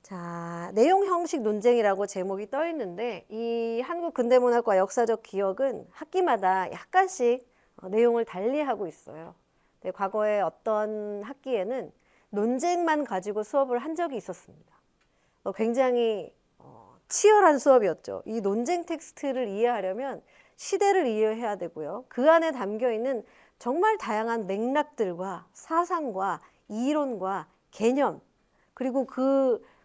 자, 내용 형식 논쟁이라고 제목이 떠 있는데 이 한국 근대문학과 역사적 기억은 학기마다 약간씩 내용을 달리하고 있어요. 근데 과거에 어떤 학기에는 논쟁만 가지고 수업을 한 적이 있었습니다. 굉장히 치열한 수업이었죠. 이 논쟁 텍스트를 이해하려면 시대를 이해해야 되고요. 그 안에 담겨 있는 정말 다양한 맥락들과 사상과 이론과 개념, 그리고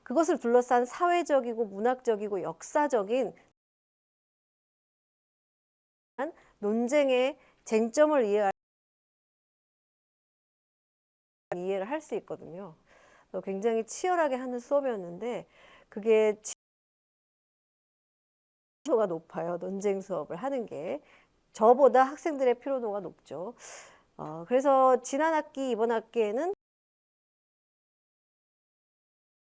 그것을 둘러싼 사회적이고 문학적이고 역사적인 논쟁의 쟁점을 이해를 할 수 있거든요. 굉장히 치열하게 하는 수업이었는데 그게 피로도가 높아요. 논쟁 수업을 하는 게. 저보다 학생들의 피로도가 높죠. 그래서 지난 학기, 이번 학기에는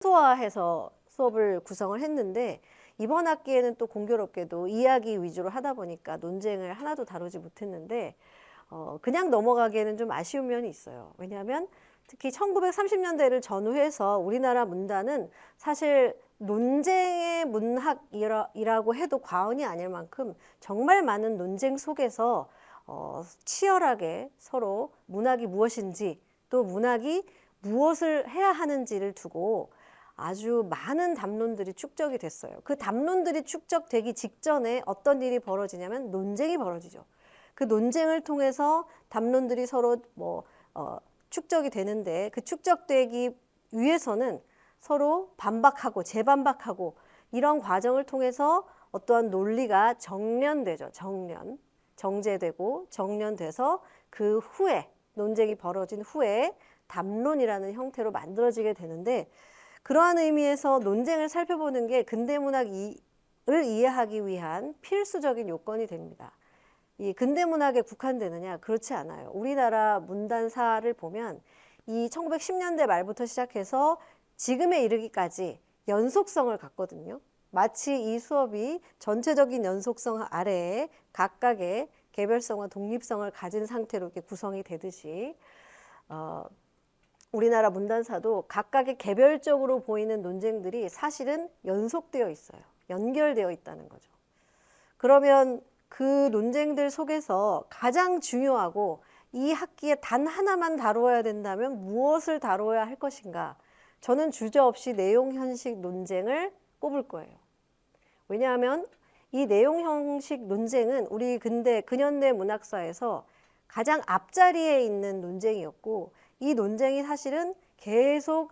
소화해서 수업을 구성을 했는데 이번 학기에는 또 공교롭게도 이야기 위주로 하다 보니까 논쟁을 하나도 다루지 못했는데 그냥 넘어가기에는 좀 아쉬운 면이 있어요. 왜냐하면 특히 1930년대를 전후해서 우리나라 문단은 사실 논쟁의 문학이라고 해도 과언이 아닐 만큼 정말 많은 논쟁 속에서 치열하게 서로 문학이 무엇인지 또 문학이 무엇을 해야 하는지를 두고 아주 많은 담론들이 축적이 됐어요. 그 담론들이 축적되기 직전에 어떤 일이 벌어지냐면 논쟁이 벌어지죠. 그 논쟁을 통해서 담론들이 서로 축적이 되는데 그 축적되기 위해서는 서로 반박하고 재반박하고 이런 과정을 통해서 어떠한 논리가 정련되죠. 정제되고 정련돼서 그 후에 논쟁이 벌어진 후에 담론이라는 형태로 만들어지게 되는데 그러한 의미에서 논쟁을 살펴보는 게 근대문학을 이해하기 위한 필수적인 요건이 됩니다. 이 근대문학에 국한되느냐? 그렇지 않아요. 우리나라 문단사를 보면 이 1910년대 말부터 시작해서 지금에 이르기까지 연속성을 갖거든요. 마치 이 수업이 전체적인 연속성 아래에 각각의 개별성과 독립성을 가진 상태로 이렇게 구성이 되듯이 우리나라 문단사도 각각의 개별적으로 보이는 논쟁들이 사실은 연속되어 있어요. 연결되어 있다는 거죠. 그러면 그 논쟁들 속에서 가장 중요하고 이 학기에 단 하나만 다루어야 된다면 무엇을 다루어야 할 것인가? 저는 주저없이 내용 형식 논쟁을 꼽을 거예요. 왜냐하면 이 내용 형식 논쟁은 우리 근현대 문학사에서 가장 앞자리에 있는 논쟁이었고 이 논쟁이 사실은 계속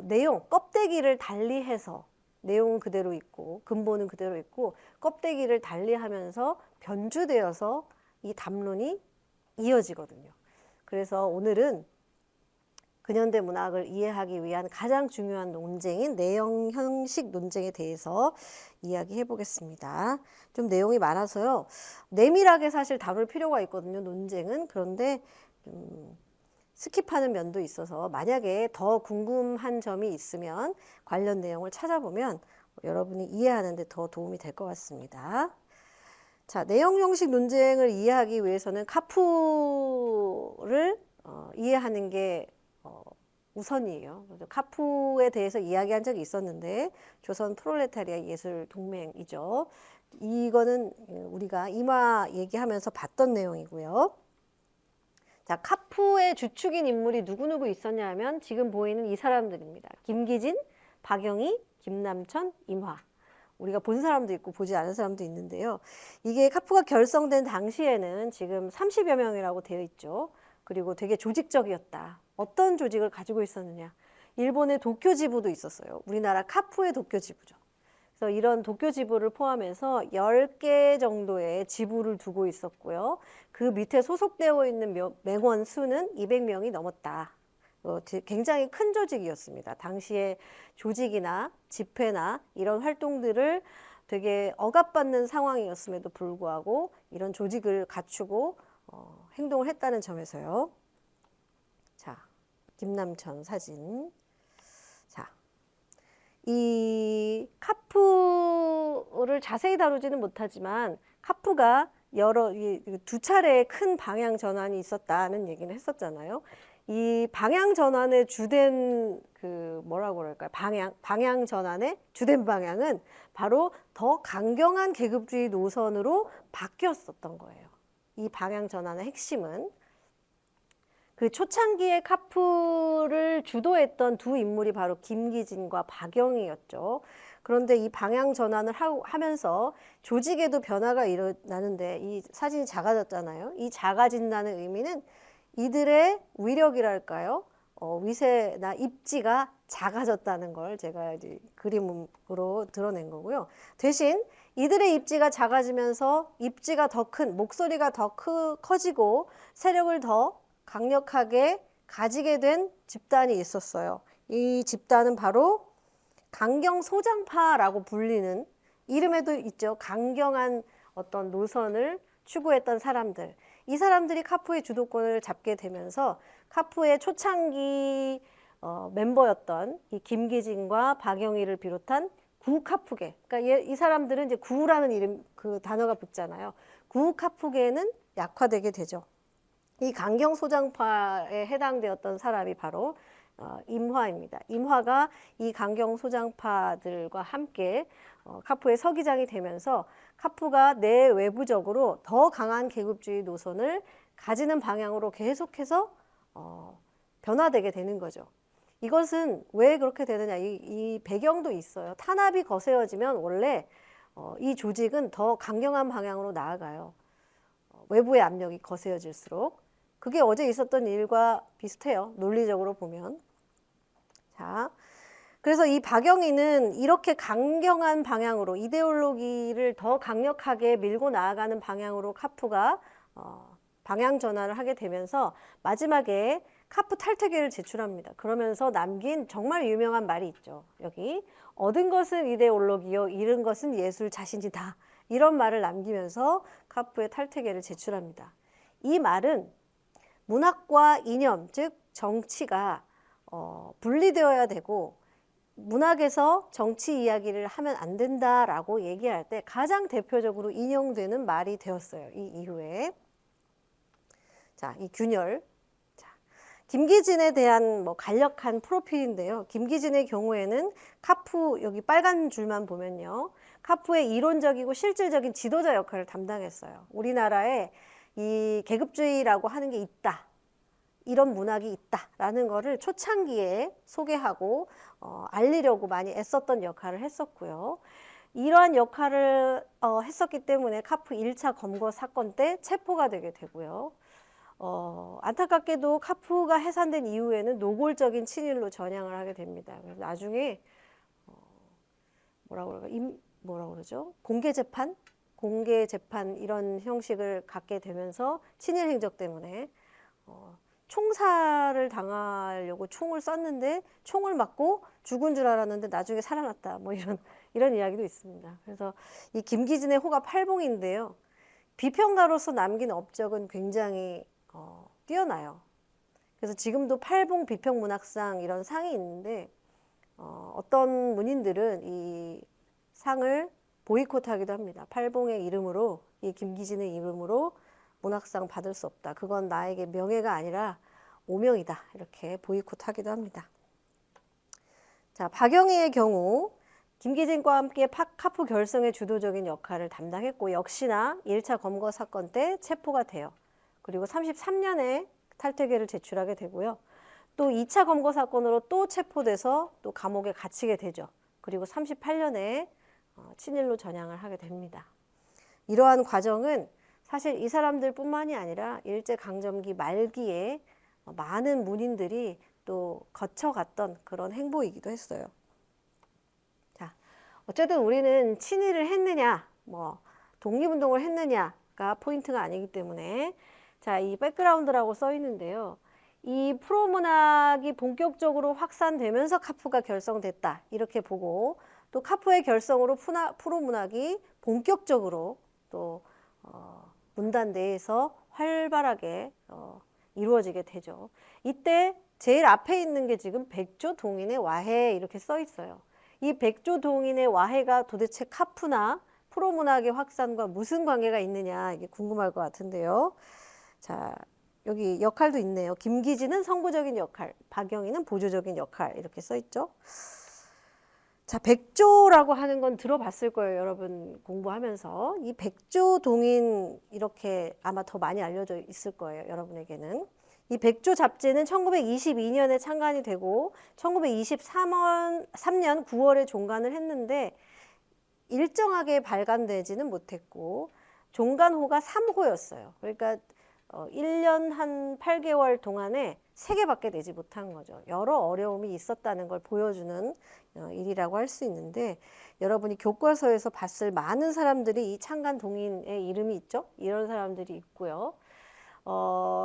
내용, 껍데기를 달리해서 내용은 그대로 있고 근본은 그대로 있고 껍데기를 달리하면서 변주되어서 이 담론이 이어지거든요. 그래서 오늘은 근현대 문학을 이해하기 위한 가장 중요한 논쟁인 내용 형식 논쟁에 대해서 이야기해 보겠습니다. 좀 내용이 많아서요. 내밀하게 사실 다룰 필요가 있거든요. 논쟁은. 그런데 스킵하는 면도 있어서 만약에 더 궁금한 점이 있으면 관련 내용을 찾아보면 여러분이 이해하는 데 더 도움이 될 것 같습니다. 자, 내용 형식 논쟁을 이해하기 위해서는 카푸를 이해하는 게 우선이에요. 카푸에 대해서 이야기한 적이 있었는데 조선 프롤레타리아 예술 동맹이죠. 이거는 우리가 임화 얘기하면서 봤던 내용이고요. 자, 카푸의 주축인 인물이 누구누구 있었냐 하면 지금 보이는 이 사람들입니다. 김기진, 박영희, 김남천, 임화. 우리가 본 사람도 있고 보지 않은 사람도 있는데요. 이게 카푸가 결성된 당시에는 지금 30여 명이라고 되어 있죠. 그리고 되게 조직적이었다. 어떤 조직을 가지고 있었느냐. 일본의 도쿄 지부도 있었어요. 우리나라 카푸의 도쿄 지부죠. 그래서 이런 도쿄 지부를 포함해서 10개 정도의 지부를 두고 있었고요. 그 밑에 소속되어 있는 맹원 수는 200명이 넘었다. 굉장히 큰 조직이었습니다. 당시에 조직이나 집회나 이런 활동들을 되게 억압받는 상황이었음에도 불구하고 이런 조직을 갖추고 행동을 했다는 점에서요. 자, 김남천 사진. 자, 이 카푸를 자세히 다루지는 못하지만 카푸가 두 차례의 큰 방향 전환이 있었다는 얘기는 했었잖아요. 이 방향 전환의 주된 그 뭐라고 그럴까요? 방향 전환의 주된 방향은 바로 더 강경한 계급주의 노선으로 바뀌었었던 거예요. 이 방향 전환의 핵심은 그 초창기에 카프를 주도했던 두 인물이 바로 김기진과 박영희였죠. 그런데 이 방향 전환을 하면서 조직에도 변화가 일어나는데 이 사진이 작아졌잖아요. 이 작아진다는 의미는 이들의 위력이랄까요? 위세나 입지가 작아졌다는 걸 제가 이제 그림으로 드러낸 거고요. 대신 이들의 입지가 작아지면서 입지가 더 큰, 목소리가 더 커지고 세력을 더 강력하게 가지게 된 집단이 있었어요. 이 집단은 바로 강경소장파라고 불리는, 이름에도 있죠. 강경한 어떤 노선을 추구했던 사람들. 이 사람들이 카푸의 주도권을 잡게 되면서 카푸의 초창기 멤버였던 이 김기진과 박영희를 비롯한 구카푸계, 그러니까 이 사람들은 이제 구라는 이름 그 단어가 붙잖아요. 구카푸계는 약화되게 되죠. 이 강경소장파에 해당되었던 사람이 바로 임화입니다. 임화가 이 강경소장파들과 함께 카푸의 서기장이 되면서 카푸가 내외부적으로 더 강한 계급주의 노선을 가지는 방향으로 계속해서 변화되게 되는 거죠. 이것은 왜 그렇게 되느냐, 이 배경도 있어요. 탄압이 거세어지면 원래 이 조직은 더 강경한 방향으로 나아가요. 외부의 압력이 거세어질수록. 그게 어제 있었던 일과 비슷해요. 논리적으로 보면. 자, 그래서 이 박영희는 이렇게 강경한 방향으로 이데올로기를 더 강력하게 밀고 나아가는 방향으로 카푸가 방향 전환을 하게 되면서 마지막에 카푸 탈퇴계를 제출합니다. 그러면서 남긴 정말 유명한 말이 있죠. 여기 얻은 것은 이데올로기요, 잃은 것은 예술 자신이다. 이런 말을 남기면서 카푸의 탈퇴계를 제출합니다. 이 말은 문학과 이념, 즉 정치가 분리되어야 되고 문학에서 정치 이야기를 하면 안 된다라고 얘기할 때 가장 대표적으로 인용되는 말이 되었어요. 이 이후에. 자, 이 균열. 자, 김기진에 대한 간략한 프로필인데요. 김기진의 경우에는 카푸 여기 빨간 줄만 보면요. 카푸의 이론적이고 실질적인 지도자 역할을 담당했어요. 우리나라에 이 계급주의라고 하는 게 있다. 이런 문학이 있다라는 거를 초창기에 소개하고 알리려고 많이 애썼던 역할을 했었고요. 이러한 역할을 했었기 때문에 카푸 1차 검거 사건 때 체포가 되게 되고요. 안타깝게도 카푸가 해산된 이후에는 노골적인 친일로 전향을 하게 됩니다. 그래서 나중에 뭐라고 그러죠? 공개 재판 이런 형식을 갖게 되면서 친일 행적 때문에 총살을 당하려고 총을 쐈는데 총을 맞고 죽은 줄 알았는데 나중에 살아났다. 뭐 이런 이야기도 있습니다. 그래서 이 김기진의 호가 팔봉인데요. 비평가로서 남긴 업적은 굉장히 뛰어나요. 그래서 지금도 팔봉 비평문학상 이런 상이 있는데 어떤 문인들은 이 상을 보이콧하기도 합니다. 팔봉의 이름으로, 이 김기진의 이름으로 문학상 받을 수 없다. 그건 나에게 명예가 아니라 오명이다. 이렇게 보이콧하기도 합니다. 자, 박영희의 경우 김기진과 함께 카푸 결성의 주도적인 역할을 담당했고 역시나 1차 검거 사건 때 체포가 돼요. 그리고 33년에 탈퇴계를 제출하게 되고요. 또 2차 검거 사건으로 또 체포돼서 또 감옥에 갇히게 되죠. 그리고 38년에 친일로 전향을 하게 됩니다. 이러한 과정은 사실 이 사람들뿐만이 아니라 일제강점기 말기에 많은 문인들이 또 거쳐갔던 그런 행보이기도 했어요. 자, 어쨌든 우리는 친일을 했느냐, 독립운동을 했느냐가 포인트가 아니기 때문에 자, 이 백그라운드라고 써 있는데요. 이 프로문학이 본격적으로 확산되면서 카푸가 결성됐다. 이렇게 보고 또 카푸의 결성으로 프로문학이 본격적으로 또 문단 내에서 활발하게 이루어지게 되죠. 이때 제일 앞에 있는 게 지금 백조동인의 와해 이렇게 써 있어요. 이 백조동인의 와해가 도대체 카푸나 프로문학의 확산과 무슨 관계가 있느냐 이게 궁금할 것 같은데요. 자, 여기 역할도 있네요. 김기진은 선구적인 역할, 박영희는 보조적인 역할 이렇게 써 있죠. 자, 백조라고 하는 건 들어봤을 거예요. 여러분 공부하면서. 이 백조 동인 이렇게 아마 더 많이 알려져 있을 거예요. 여러분에게는. 이 백조 잡지는 1922년에 창간이 되고 1923년 9월에 종간을 했는데 일정하게 발간되지는 못했고 종간호가 3호였어요. 그러니까 1년 한 8개월 동안에 3개밖에 내지 못한 거죠. 여러 어려움이 있었다는 걸 보여주는 일이라고 할 수 있는데 여러분이 교과서에서 봤을 많은 사람들이 이 창간 동인의 이름이 있죠. 이런 사람들이 있고요.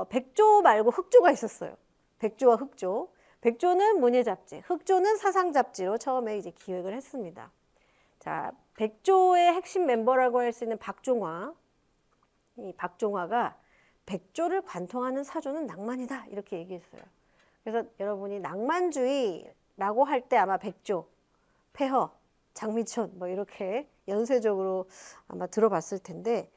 백조 말고 흑조가 있었어요. 백조와 흑조. 백조는 문예잡지, 흑조는 사상잡지로 처음에 이제 기획을 했습니다. 자, 백조의 핵심 멤버라고 할 수 있는 박종화. 이 박종화가 백조를 관통하는 사조는 낭만이다 이렇게 얘기했어요. 그래서 여러분이 낭만주의라고 할 때 아마 백조, 폐허, 장미촌 뭐 이렇게 연쇄적으로 아마 들어봤을 텐데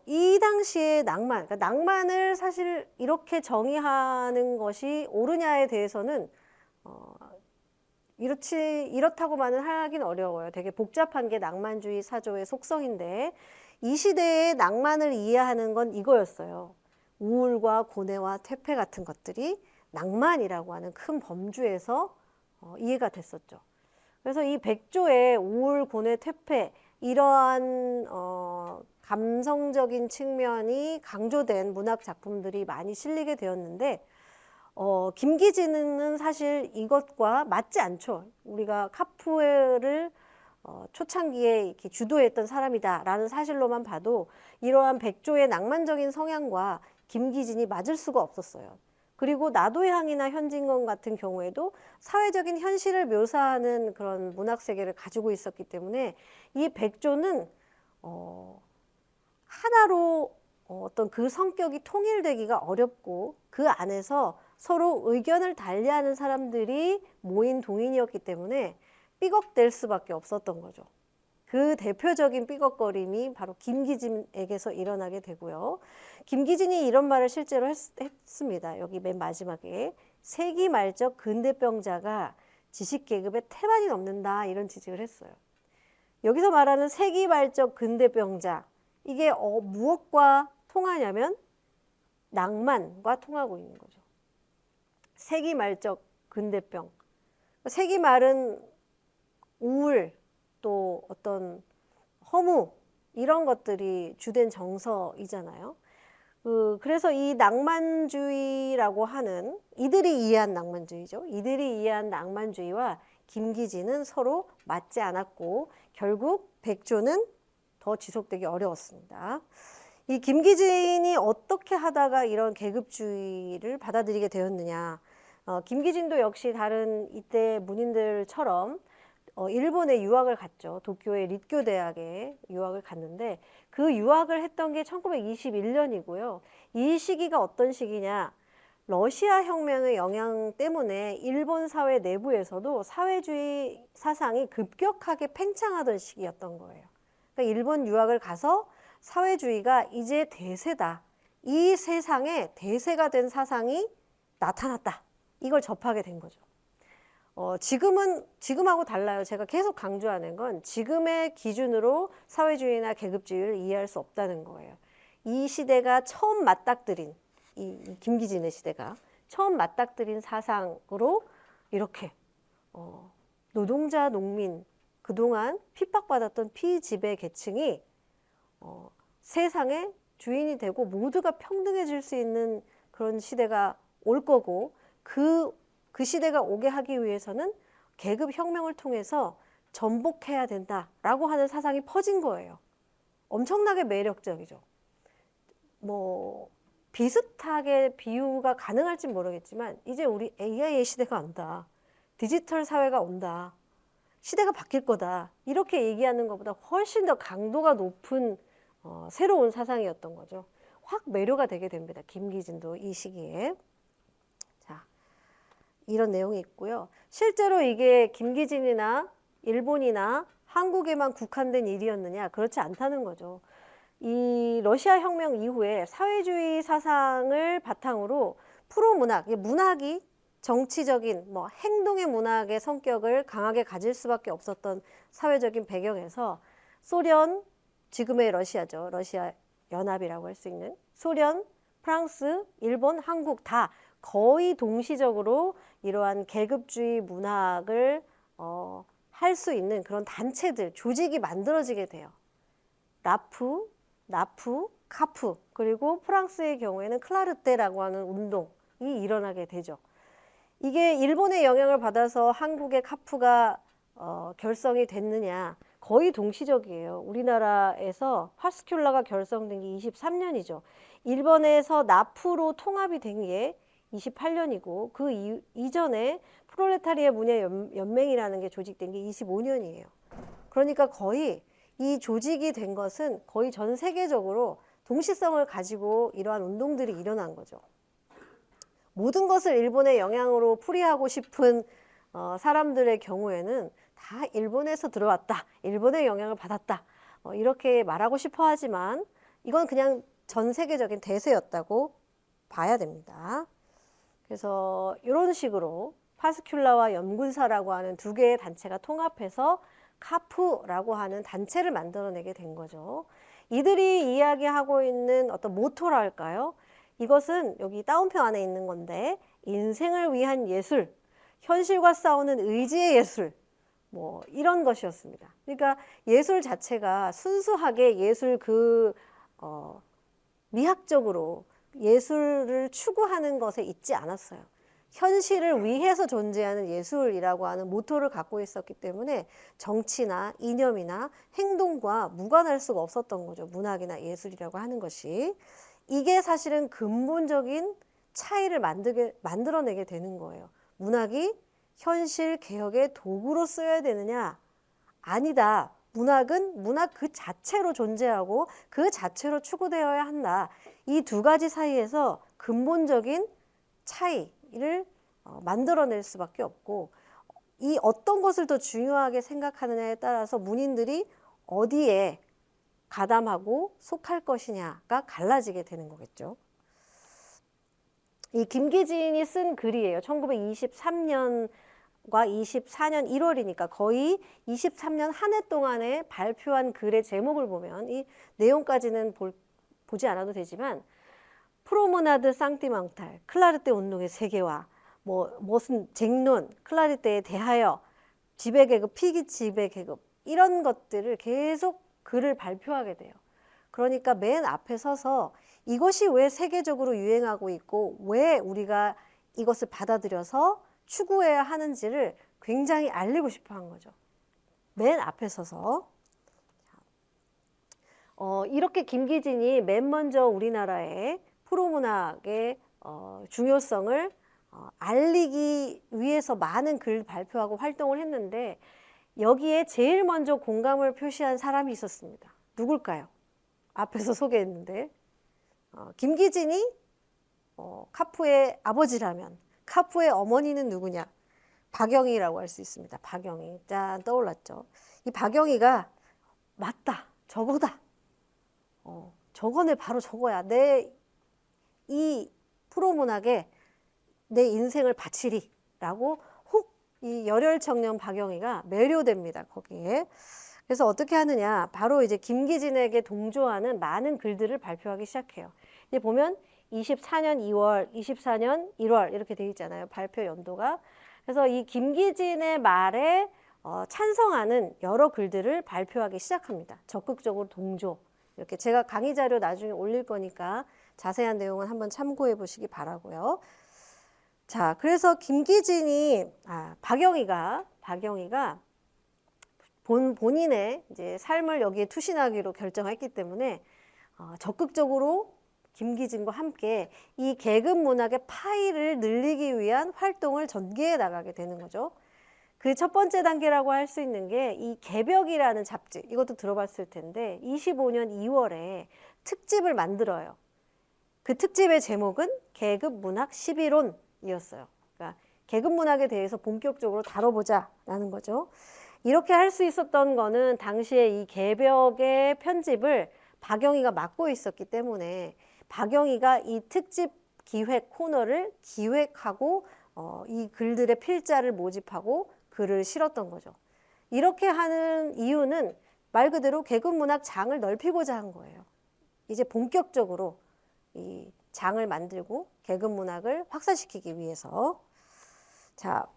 이 당시에 낭만, 그러니까 낭만을 사실 이렇게 정의하는 것이 옳으냐에 대해서는 이렇다고만은 하긴 어려워요. 되게 복잡한 게 낭만주의 사조의 속성인데 이 시대의 낭만을 이해하는 건 이거였어요. 우울과 고뇌와 퇴폐 같은 것들이 낭만이라고 하는 큰 범주에서 이해가 됐었죠. 그래서 이 백조의 우울, 고뇌, 퇴폐 이러한 감성적인 측면이 강조된 문학 작품들이 많이 실리게 되었는데 김기진은 사실 이것과 맞지 않죠. 우리가 카프를 초창기에 이렇게 주도했던 사람이다라는 사실로만 봐도 이러한 백조의 낭만적인 성향과 김기진이 맞을 수가 없었어요. 그리고 나도향이나 현진건 같은 경우에도 사회적인 현실을 묘사하는 그런 문학 세계를 가지고 있었기 때문에 이 백조는 하나로 어떤 그 성격이 통일되기가 어렵고 그 안에서 서로 의견을 달리하는 사람들이 모인 동인이었기 때문에 삐걱댈 수밖에 없었던 거죠. 그 대표적인 삐걱거림이 바로 김기진에게서 일어나게 되고요. 김기진이 이런 말을 실제로 했습니다. 여기 맨 마지막에 세기 말적 근대병자가 지식계급의 태반이 넘는다 이런 지적을 했어요. 여기서 말하는 세기 말적 근대병자 이게 무엇과 통하냐면 낭만과 통하고 있는 거죠. 세기 말적 근대병. 세기 말은 우울 또 어떤 허무 이런 것들이 주된 정서이잖아요. 그래서 이 낭만주의라고 하는 이들이 이해한 낭만주의죠. 이들이 이해한 낭만주의와 김기진은 서로 맞지 않았고 결국 백조는 더 지속되기 어려웠습니다. 이 김기진이 어떻게 하다가 이런 계급주의를 받아들이게 되었느냐. 김기진도 역시 다른 이때 문인들처럼 일본에 유학을 갔죠. 도쿄의 릿교 대학에 유학을 갔는데 그 유학을 했던 게 1921년이고요. 이 시기가 어떤 시기냐? 러시아 혁명의 영향 때문에 일본 사회 내부에서도 사회주의 사상이 급격하게 팽창하던 시기였던 거예요. 그러니까 일본 유학을 가서 사회주의가 이제 대세다. 이 세상에 대세가 된 사상이 나타났다. 이걸 접하게 된 거죠. 지금하고 달라요. 제가 계속 강조하는 건 지금의 기준으로 사회주의나 계급주의를 이해할 수 없다는 거예요. 이 시대가 처음 맞닥뜨린, 이 김기진의 시대가 처음 맞닥뜨린 사상으로 이렇게 노동자, 농민, 그동안 핍박받았던 피지배 계층이 세상의 주인이 되고 모두가 평등해질 수 있는 그런 시대가 올 거고 그 시대가 오게 하기 위해서는 계급혁명을 통해서 전복해야 된다라고 하는 사상이 퍼진 거예요. 엄청나게 매력적이죠. 뭐 비슷하게 비유가 가능할지 모르겠지만 이제 우리 AI의 시대가 온다. 디지털 사회가 온다. 시대가 바뀔 거다. 이렇게 얘기하는 것보다 훨씬 더 강도가 높은 새로운 사상이었던 거죠. 확 매료가 되게 됩니다. 김기진도 이 시기에. 자, 이런 내용이 있고요. 실제로 이게 김기진이나 일본이나 한국에만 국한된 일이었느냐? 그렇지 않다는 거죠. 이 러시아 혁명 이후에 사회주의 사상을 바탕으로 프로문학, 문학이 정치적인 뭐 행동의 문학의 성격을 강하게 가질 수밖에 없었던 사회적인 배경에서 소련, 지금의 러시아죠. 러시아 연합이라고 할 수 있는 소련, 프랑스, 일본, 한국 다 거의 동시적으로 이러한 계급주의 문학을 할 수 있는 그런 단체들, 조직이 만들어지게 돼요. 라프, 나프, 카프, 그리고 프랑스의 경우에는 클라르테라고 하는 운동이 일어나게 되죠. 이게 일본의 영향을 받아서 한국의 카프가 결성이 됐느냐? 거의 동시적이에요. 우리나라에서 파스큘라가 결성된 게 23년이죠. 일본에서 나프로 통합이 된 게 28년이고 그 이전에 프롤레타리아 문예 연맹이라는 게 조직된 게 25년이에요. 그러니까 거의 이 조직이 된 것은 거의 전 세계적으로 동시성을 가지고 이러한 운동들이 일어난 거죠. 모든 것을 일본의 영향으로 풀이하고 싶은 사람들의 경우에는 다 일본에서 들어왔다, 일본의 영향을 받았다, 이렇게 말하고 싶어 하지만 이건 그냥 전 세계적인 대세였다고 봐야 됩니다. 그래서 이런 식으로 파스큘라와 연군사라고 하는 두 개의 단체가 통합해서 카프라고 하는 단체를 만들어내게 된 거죠. 이들이 이야기하고 있는 어떤 모토랄까요? 이것은 여기 따옴표 안에 있는 건데 인생을 위한 예술, 현실과 싸우는 의지의 예술, 뭐 이런 것이었습니다. 그러니까 예술 자체가 순수하게 예술 미학적으로 예술을 추구하는 것에 있지 않았어요. 현실을 위해서 존재하는 예술이라고 하는 모토를 갖고 있었기 때문에 정치나 이념이나 행동과 무관할 수가 없었던 거죠. 문학이나 예술이라고 하는 것이. 이게 사실은 근본적인 차이를 만들어내게 되는 거예요. 문학이 현실 개혁의 도구로 쓰여야 되느냐? 아니다. 문학은 문학 그 자체로 존재하고 그 자체로 추구되어야 한다. 이 두 가지 사이에서 근본적인 차이를 만들어낼 수밖에 없고 이 어떤 것을 더 중요하게 생각하느냐에 따라서 문인들이 어디에 가담하고 속할 것이냐가 갈라지게 되는 거겠죠. 이 김기진이 쓴 글이에요. 1923년과 24년 1월이니까 거의 23년 한 해 동안에 발표한 글의 제목을 보면 이 내용까지는 보지 않아도 되지만 프로무나드 상티망탈, 클라르테 운동의 세계화, 무슨 쟁론, 클라르테에 대하여 지배계급, 피기 지배계급 이런 것들을 계속 글을 발표하게 돼요. 그러니까 맨 앞에 서서 이것이 왜 세계적으로 유행하고 있고 왜 우리가 이것을 받아들여서 추구해야 하는지를 굉장히 알리고 싶어 한 거죠. 맨 앞에 서서. 이렇게 김기진이 맨 먼저 우리나라의 프로문학의 중요성을 알리기 위해서 많은 글 발표하고 활동을 했는데 여기에 제일 먼저 공감을 표시한 사람이 있었습니다. 누굴까요? 앞에서 소개했는데 김기진이 카프의 아버지라면 카프의 어머니는 누구냐? 박영희라고 할 수 있습니다. 박영희. 짠 떠올랐죠. 이 박영희가 맞다. 저거다. 저거네 바로 저거야. 내 이 프로문학에 내 인생을 바치리 라고 혹 이 열혈청년 박영희가 매료됩니다. 거기에. 그래서 어떻게 하느냐. 바로 이제 김기진에게 동조하는 많은 글들을 발표하기 시작해요. 이제 보면 24년 2월, 24년 1월 이렇게 되어 있잖아요. 발표 연도가. 그래서 이 김기진의 말에 찬성하는 여러 글들을 발표하기 시작합니다. 적극적으로 동조. 이렇게 제가 강의 자료 나중에 올릴 거니까 자세한 내용은 한번 참고해 보시기 바라고요. 자, 그래서 김기진이 박영희가 본인의 이제 삶을 여기에 투신하기로 결정했기 때문에 적극적으로 김기진과 함께 이 계급 문학의 파이를 늘리기 위한 활동을 전개해 나가게 되는 거죠. 그 첫 번째 단계라고 할 수 있는 게 이 개벽이라는 잡지, 이것도 들어봤을 텐데 25년 2월에 특집을 만들어요. 그 특집의 제목은 계급문학 11혼이었어요. 그러니까 계급문학에 대해서 본격적으로 다뤄보자라는 거죠. 이렇게 할 수 있었던 거는 당시에 이 개벽의 편집을 박영희가 맡고 있었기 때문에 박영희가 이 특집 기획 코너를 기획하고 이 글들의 필자를 모집하고 글을 실었던 거죠. 이렇게 하는 이유는 말 그대로 개근문학 장을 넓히고자 한 거예요. 이제 본격적으로 이 장을 만들고 개근문학을 확산시키기 위해서. 자,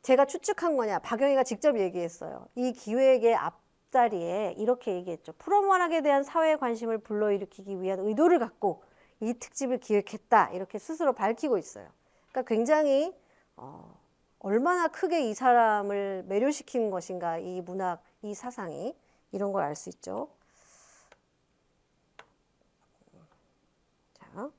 제가 추측한 거냐? 박영희가 직접 얘기했어요. 이 기획의 앞자리에 이렇게 얘기했죠. 프로문학에 대한 사회의 관심을 불러일으키기 위한 의도를 갖고 이 특집을 기획했다. 이렇게 스스로 밝히고 있어요. 그러니까 굉장히 얼마나 크게 이 사람을 매료시킨 것인가, 이 문학, 이 사상이, 이런 걸 알 수 있죠. 자,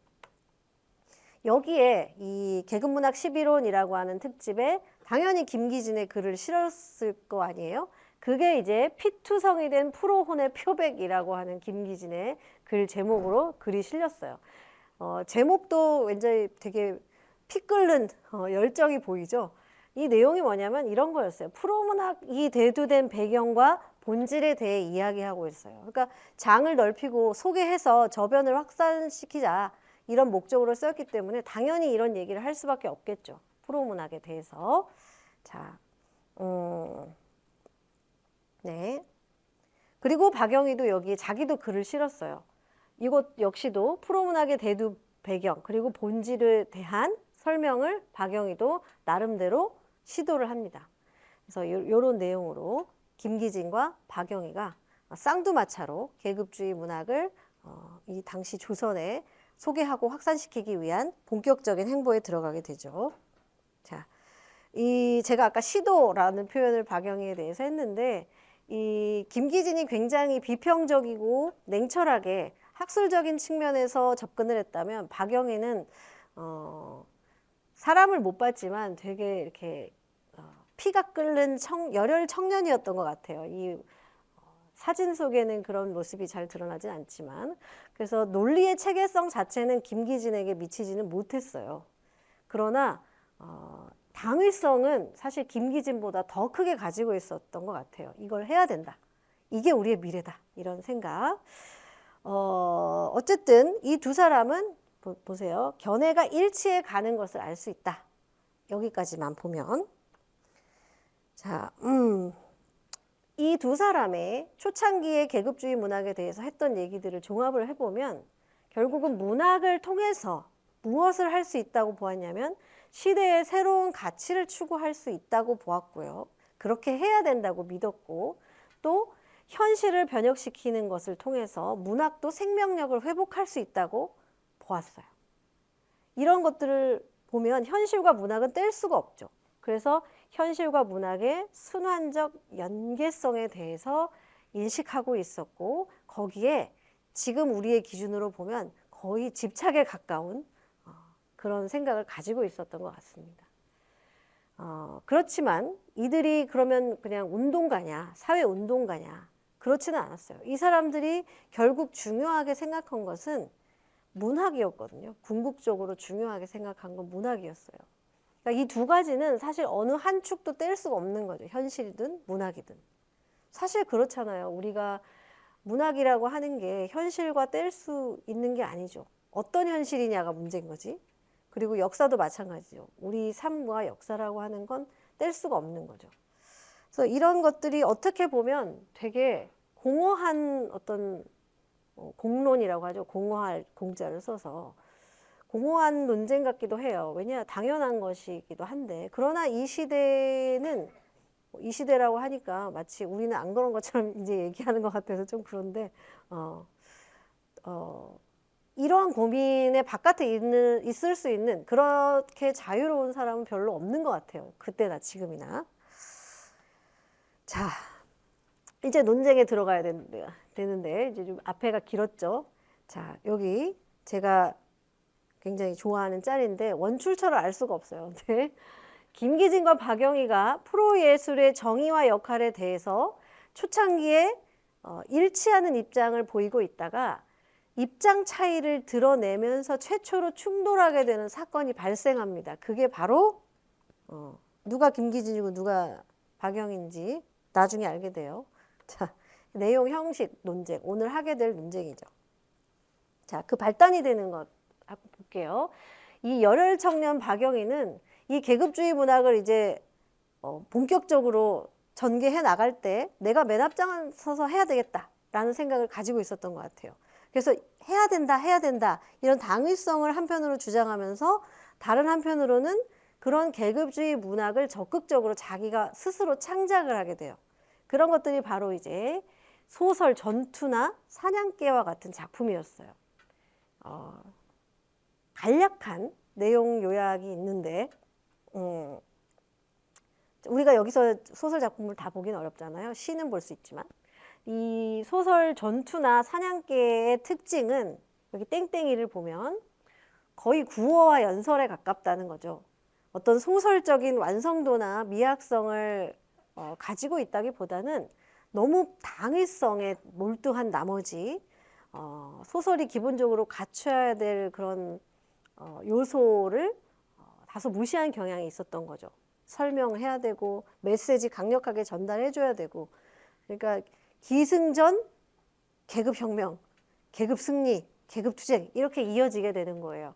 여기에 이 개근문학 11혼이라고 하는 특집에 당연히 김기진의 글을 실었을 거 아니에요? 그게 이제 피투성이 된 프로혼의 표백이라고 하는 김기진의 글 제목으로 글이 실렸어요. 제목도 왠지 되게 피 끓는 열정이 보이죠. 이 내용이 뭐냐면 이런 거였어요. 프로문학이 대두된 배경과 본질에 대해 이야기하고 있어요. 그러니까 장을 넓히고 소개해서 저변을 확산시키자 이런 목적으로 쓰였기 때문에 당연히 이런 얘기를 할 수밖에 없겠죠. 프로문학에 대해서. 자, 네. 그리고 박영희도 여기에 자기도 글을 실었어요. 이것 역시도 프로문학의 대두 배경 그리고 본질에 대한 설명을 박영희도 나름대로 시도를 합니다. 그래서 이런 내용으로 김기진과 박영희가 쌍두마차로 계급주의 문학을 이 당시 조선에 소개하고 확산시키기 위한 본격적인 행보에 들어가게 되죠. 자, 제가 아까 시도라는 표현을 박영희에 대해서 했는데 이 김기진이 굉장히 비평적이고 냉철하게 학술적인 측면에서 접근을 했다면 박영희는 사람을 못 봤지만 되게 이렇게 피가 끓는 열혈 청년이었던 것 같아요. 이 사진 속에는 그런 모습이 잘 드러나진 않지만 그래서 논리의 체계성 자체는 김기진에게 미치지는 못했어요. 그러나 당위성은 사실 김기진보다 더 크게 가지고 있었던 것 같아요. 이걸 해야 된다. 이게 우리의 미래다. 이런 생각. 어쨌든 이 두 사람은 보세요. 견해가 일치해 가는 것을 알 수 있다. 여기까지만 보면. 자, 이 두 사람의 초창기의 계급주의 문학에 대해서 했던 얘기들을 종합을 해보면 결국은 문학을 통해서 무엇을 할 수 있다고 보았냐면 시대의 새로운 가치를 추구할 수 있다고 보았고요. 그렇게 해야 된다고 믿었고 또 현실을 변혁시키는 것을 통해서 문학도 생명력을 회복할 수 있다고 보았어요. 이런 것들을 보면 현실과 문학은 뗄 수가 없죠. 그래서 현실과 문학의 순환적 연계성에 대해서 인식하고 있었고 거기에 지금 우리의 기준으로 보면 거의 집착에 가까운 그런 생각을 가지고 있었던 것 같습니다. 그렇지만 이들이 그러면 그냥 운동가냐, 사회운동가냐 그렇지는 않았어요. 이 사람들이 결국 중요하게 생각한 것은 문학이었거든요. 궁극적으로 중요하게 생각한 건 문학이었어요. 그러니까 이 두 가지는 사실 어느 한 축도 뗄 수가 없는 거죠. 현실이든 문학이든. 사실 그렇잖아요. 우리가 문학이라고 하는 게 현실과 뗄 수 있는 게 아니죠. 어떤 현실이냐가 문제인 거지. 그리고 역사도 마찬가지죠. 우리 삶과 역사라고 하는 건 뗄 수가 없는 거죠. 그래서 이런 것들이 어떻게 보면 되게 공허한 어떤 공론이라고 하죠. 공허할 공자를 써서 공허한 논쟁 같기도 해요. 왜냐 당연한 것이기도 한데 그러나 이 시대는 이 시대라고 하니까 마치 우리는 안 그런 것처럼 이제 얘기하는 것 같아서 좀 그런데 이러한 고민의 바깥에 있을 수 있는 그렇게 자유로운 사람은 별로 없는 것 같아요. 그때나 지금이나. 자, 이제 논쟁에 들어가야 되는데 이제 좀 앞에가 길었죠. 자, 여기 제가 굉장히 좋아하는 짤인데 원출처를 알 수가 없어요. 네. 김기진과 박영희가 프로예술의 정의와 역할에 대해서 초창기에 일치하는 입장을 보이고 있다가 입장 차이를 드러내면서 최초로 충돌하게 되는 사건이 발생합니다. 그게 바로 누가 김기진이고 누가 박영희인지 나중에 알게 돼요. 자, 내용 형식 논쟁, 오늘 하게 될 논쟁이죠. 자, 그 발단이 되는 것 한번 볼게요. 이 열혈 청년 박영희는 이 계급주의 문학을 이제 본격적으로 전개해 나갈 때 내가 맨 앞장에 서서 해야 되겠다라는 생각을 가지고 있었던 것 같아요. 그래서 해야 된다 이런 당위성을 한편으로 주장하면서 다른 한편으로는 그런 계급주의 문학을 적극적으로 자기가 스스로 창작을 하게 돼요. 그런 것들이 바로 이제 소설 전투나 사냥개와 같은 작품이었어요. 간략한 내용 요약이 있는데 우리가 여기서 소설 작품을 다 보기는 어렵잖아요. 시는 볼 수 있지만 이 소설 전투나 사냥개의 특징은 여기 땡땡이를 보면 거의 구어와 연설에 가깝다는 거죠. 어떤 소설적인 완성도나 미학성을 가지고 있다기보다는 너무 당위성에 몰두한 나머지 소설이 기본적으로 갖춰야 될 그런 요소를 다소 무시한 경향이 있었던 거죠. 설명해야 되고 메시지 강력하게 전달해줘야 되고 그러니까 기승전, 계급혁명, 계급승리, 계급투쟁 이렇게 이어지게 되는 거예요.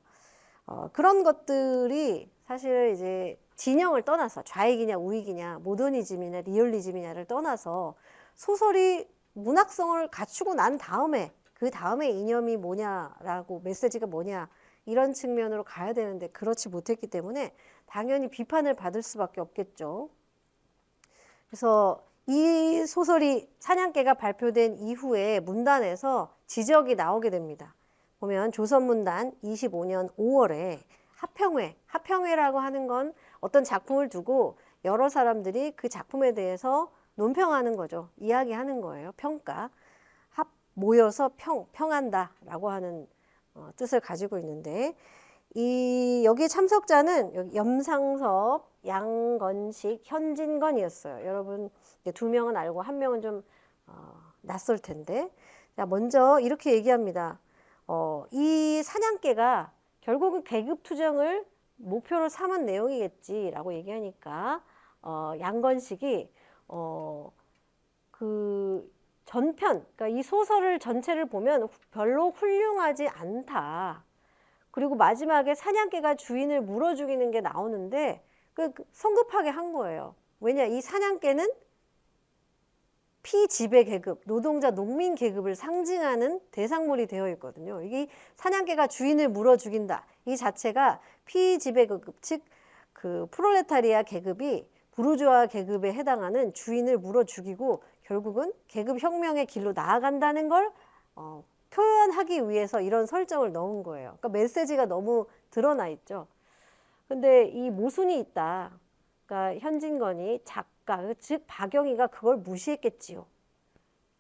그런 것들이 사실 이제 진영을 떠나서 좌익이냐 우익이냐 모더니즘이냐 리얼리즘이냐를 떠나서 소설이 문학성을 갖추고 난 다음에 그 다음에 이념이 뭐냐라고 메시지가 뭐냐 이런 측면으로 가야 되는데 그렇지 못했기 때문에 당연히 비판을 받을 수밖에 없겠죠. 그래서 이 소설이 사냥개가 발표된 이후에 문단에서 지적이 나오게 됩니다. 보면 조선문단 25년 5월에 합평회라고 하는 건 어떤 작품을 두고 여러 사람들이 그 작품에 대해서 논평하는 거죠. 이야기하는 거예요. 평가. 모여서 평한다라고 하는 뜻을 가지고 있는데 여기 참석자는 여기 염상섭, 양건식, 현진건이었어요. 여러분 두 명은 알고 한 명은 좀 낯설 텐데 자, 먼저 이렇게 얘기합니다. 이 사냥개가 결국은 계급투쟁을 목표로 삼은 내용이겠지라고 얘기하니까 양건식이 그 전편, 그러니까 이 소설을 전체를 보면 별로 훌륭하지 않다. 그리고 마지막에 사냥개가 주인을 물어 죽이는 게 나오는데 성급하게 한 거예요. 왜냐, 이 사냥개는 피지배 계급, 노동자 농민 계급을 상징하는 대상물이 되어 있거든요. 이게 사냥개가 주인을 물어 죽인다. 이 자체가 피지배 계급, 즉 그 프롤레타리아 계급이 부르주아 계급에 해당하는 주인을 물어 죽이고 결국은 계급 혁명의 길로 나아간다는 걸 표현하기 위해서 이런 설정을 넣은 거예요. 그러니까 메시지가 너무 드러나 있죠. 근데 이 모순이 있다. 그러니까 현진건이 작가, 즉 박영희가 그걸 무시했겠지요.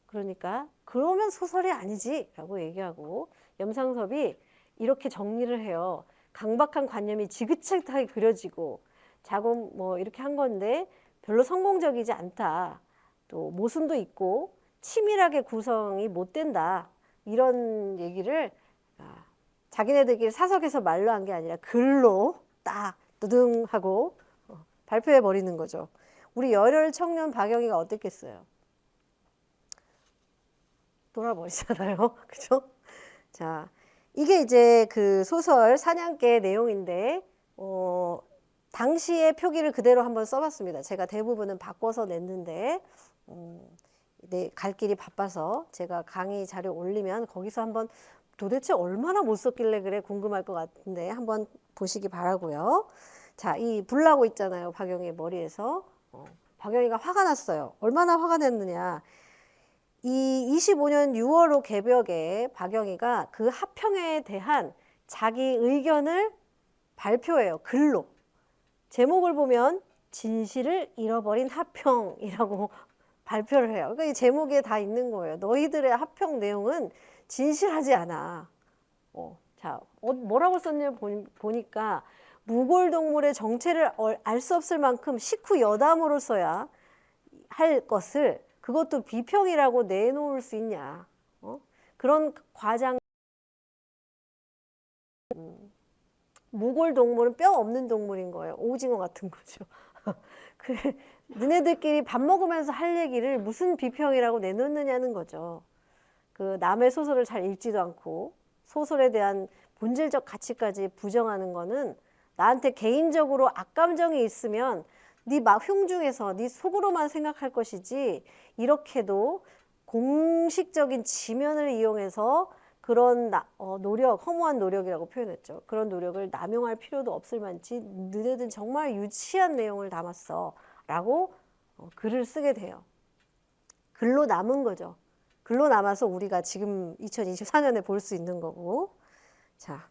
그러니까 그러면 소설이 아니지라고 얘기하고 염상섭이 이렇게 정리를 해요. 강박한 관념이 지긋하게 그려지고 작업 뭐 이렇게 한 건데 별로 성공적이지 않다. 또 모순도 있고 치밀하게 구성이 못 된다. 이런 얘기를 자기네들끼리 사석에서 말로 한 게 아니라 글로 딱 두둥하고 발표해 버리는 거죠. 우리 열혈 청년 박영희가 어땠겠어요? 돌아버리잖아요. 그죠? 자, 이게 이제 그 소설 사냥개 내용인데 당시의 표기를 그대로 한번 써봤습니다. 제가 대부분은 바꿔서 냈는데 갈 길이 바빠서 제가 강의 자료 올리면 거기서 한번 도대체 얼마나 못 썼길래 그래 궁금할 것 같은데 한번 보시기 바라고요. 자, 이 불나고 있잖아요. 박영희 머리에서. 박영희가 화가 났어요. 얼마나 화가 냈느냐. 이 25년 6월호 개벽에 박영희가 그 합평회에 대한 자기 의견을 발표해요. 글로. 제목을 보면 진실을 잃어버린 합평이라고 발표를 해요. 그러니까 이 제목에 다 있는 거예요. 너희들의 합평 내용은 진실하지 않아. 자, 뭐라고 썼냐 보니까 무골동물의 정체를 알 수 없을 만큼 식후 여담으로서야 할 것을 그것도 비평이라고 내놓을 수 있냐. 그런 과장. 무골동물은 뼈 없는 동물인 거예요. 오징어 같은 거죠. 그 너네들끼리 밥 먹으면서 할 얘기를 무슨 비평이라고 내놓느냐는 거죠. 그 남의 소설을 잘 읽지도 않고 소설에 대한 본질적 가치까지 부정하는 거는 나한테 개인적으로 악감정이 있으면 네 막 흉중해서 네 속으로만 생각할 것이지 이렇게도 공식적인 지면을 이용해서 그런 노력, 허무한 노력이라고 표현했죠. 그런 노력을 남용할 필요도 없을 만치 너네들 정말 유치한 내용을 담았어 라고 글을 쓰게 돼요. 글로 남은 거죠. 글로 남아서 우리가 지금 2024년에 볼 수 있는 거고. 자,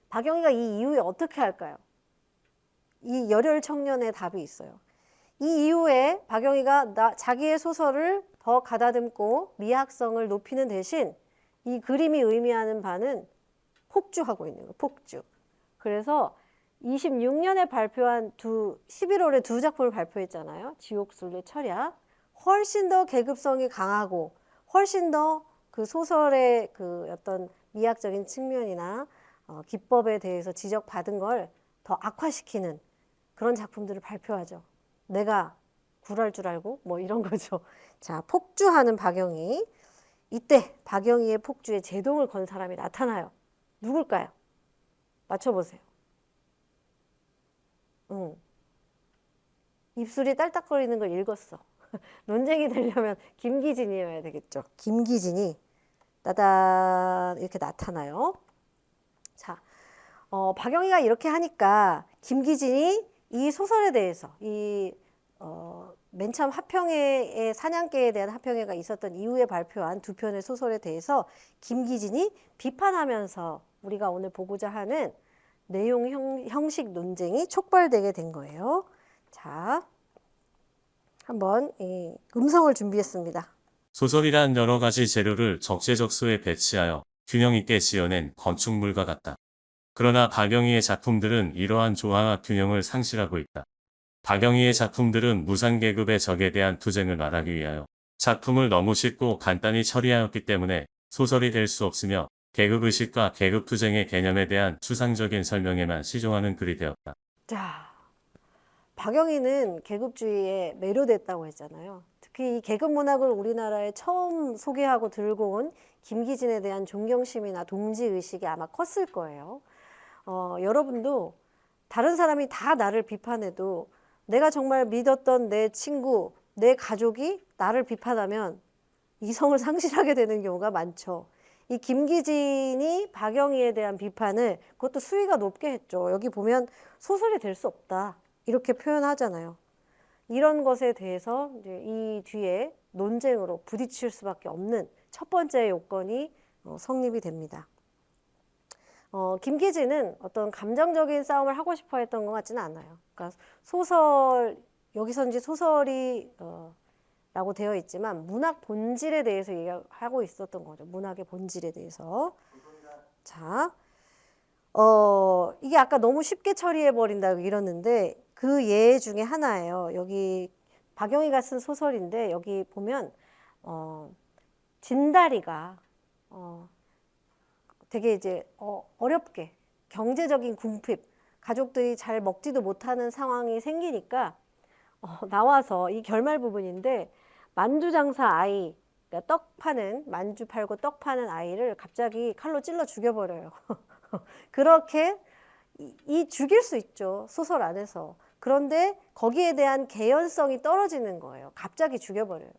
박영희가 이 이후에 어떻게 할까요? 이 열혈 청년의 답이 있어요. 이 이후에 박영희가 자기의 소설을 더 가다듬고 미학성을 높이는 대신 이 그림이 의미하는 바는 폭주하고 있는 거예요. 폭주. 그래서 26년에 발표한 11월에 두 작품을 발표했잖아요. 지옥술래 철야. 훨씬 더 계급성이 강하고 훨씬 더 그 소설의 그 어떤 미학적인 측면이나 기법에 대해서 지적받은 걸 더 악화시키는 그런 작품들을 발표하죠. 내가 굴할 줄 알고 뭐 이런 거죠. 자, 폭주하는 박영희. 이때 박영희의 폭주에 제동을 건 사람이 나타나요. 누굴까요? 맞춰보세요. 입술이 딸딱거리는 걸 읽었어. 논쟁이 되려면 김기진이어야 되겠죠. 김기진이 따단 이렇게 나타나요. 자, 박영희가 이렇게 하니까 김기진이 이 소설에 대해서 맨 처음 하평회의 사냥개에 대한 하평회가 있었던 이후에 발표한 두 편의 소설에 대해서 김기진이 비판하면서 우리가 오늘 보고자 하는 내용 형식 논쟁이 촉발되게 된 거예요. 자, 한번 음성을 준비했습니다. 소설이란 여러 가지 재료를 적재적소에 배치하여 균형 있게 지어낸 건축물과 같다. 그러나 박영희의 작품들은 이러한 조화와 균형을 상실하고 있다. 박영희의 작품들은 무상계급의 적에 대한 투쟁을 말하기 위하여 작품을 너무 쉽고 간단히 처리하였기 때문에 소설이 될 수 없으며 계급의식과 계급투쟁의 개념에 대한 추상적인 설명에만 시종하는 글이 되었다. 자, 박영희는 계급주의에 매료됐다고 했잖아요. 특히 이 계급 문학을 우리나라에 처음 소개하고 들고 온 김기진에 대한 존경심이나 동지의식이 아마 컸을 거예요. 여러분도 다른 사람이 다 나를 비판해도 내가 정말 믿었던 내 친구, 내 가족이 나를 비판하면 이성을 상실하게 되는 경우가 많죠. 이 김기진이 박영희에 대한 비판을 그것도 수위가 높게 했죠. 여기 보면 소설이 될 수 없다. 이렇게 표현하잖아요. 이런 것에 대해서 이제 이 뒤에 논쟁으로 부딪힐 수밖에 없는 첫 번째 요건이 성립이 됩니다. 김기진은 어떤 감정적인 싸움을 하고 싶어 했던 것 같지는 않아요. 그러니까 소설, 여기서 이제 소설이 라고 되어 있지만 문학 본질에 대해서 얘기하고 있었던 거죠. 문학의 본질에 대해서. 자, 이게 아까 너무 쉽게 처리해버린다고 이러는데 그 예 중에 하나예요. 여기 박영희가 쓴 소설인데 여기 보면 진다리가 되게 이제 어렵게 경제적인 궁핍, 가족들이 잘 먹지도 못하는 상황이 생기니까 나와서 이 결말 부분인데 만주 장사 아이, 그러니까 떡 파는 만주 팔고 떡 파는 아이를 갑자기 칼로 찔러 죽여버려요. 그렇게 죽일 수 있죠, 소설 안에서. 그런데 거기에 대한 개연성이 떨어지는 거예요. 갑자기 죽여버려요.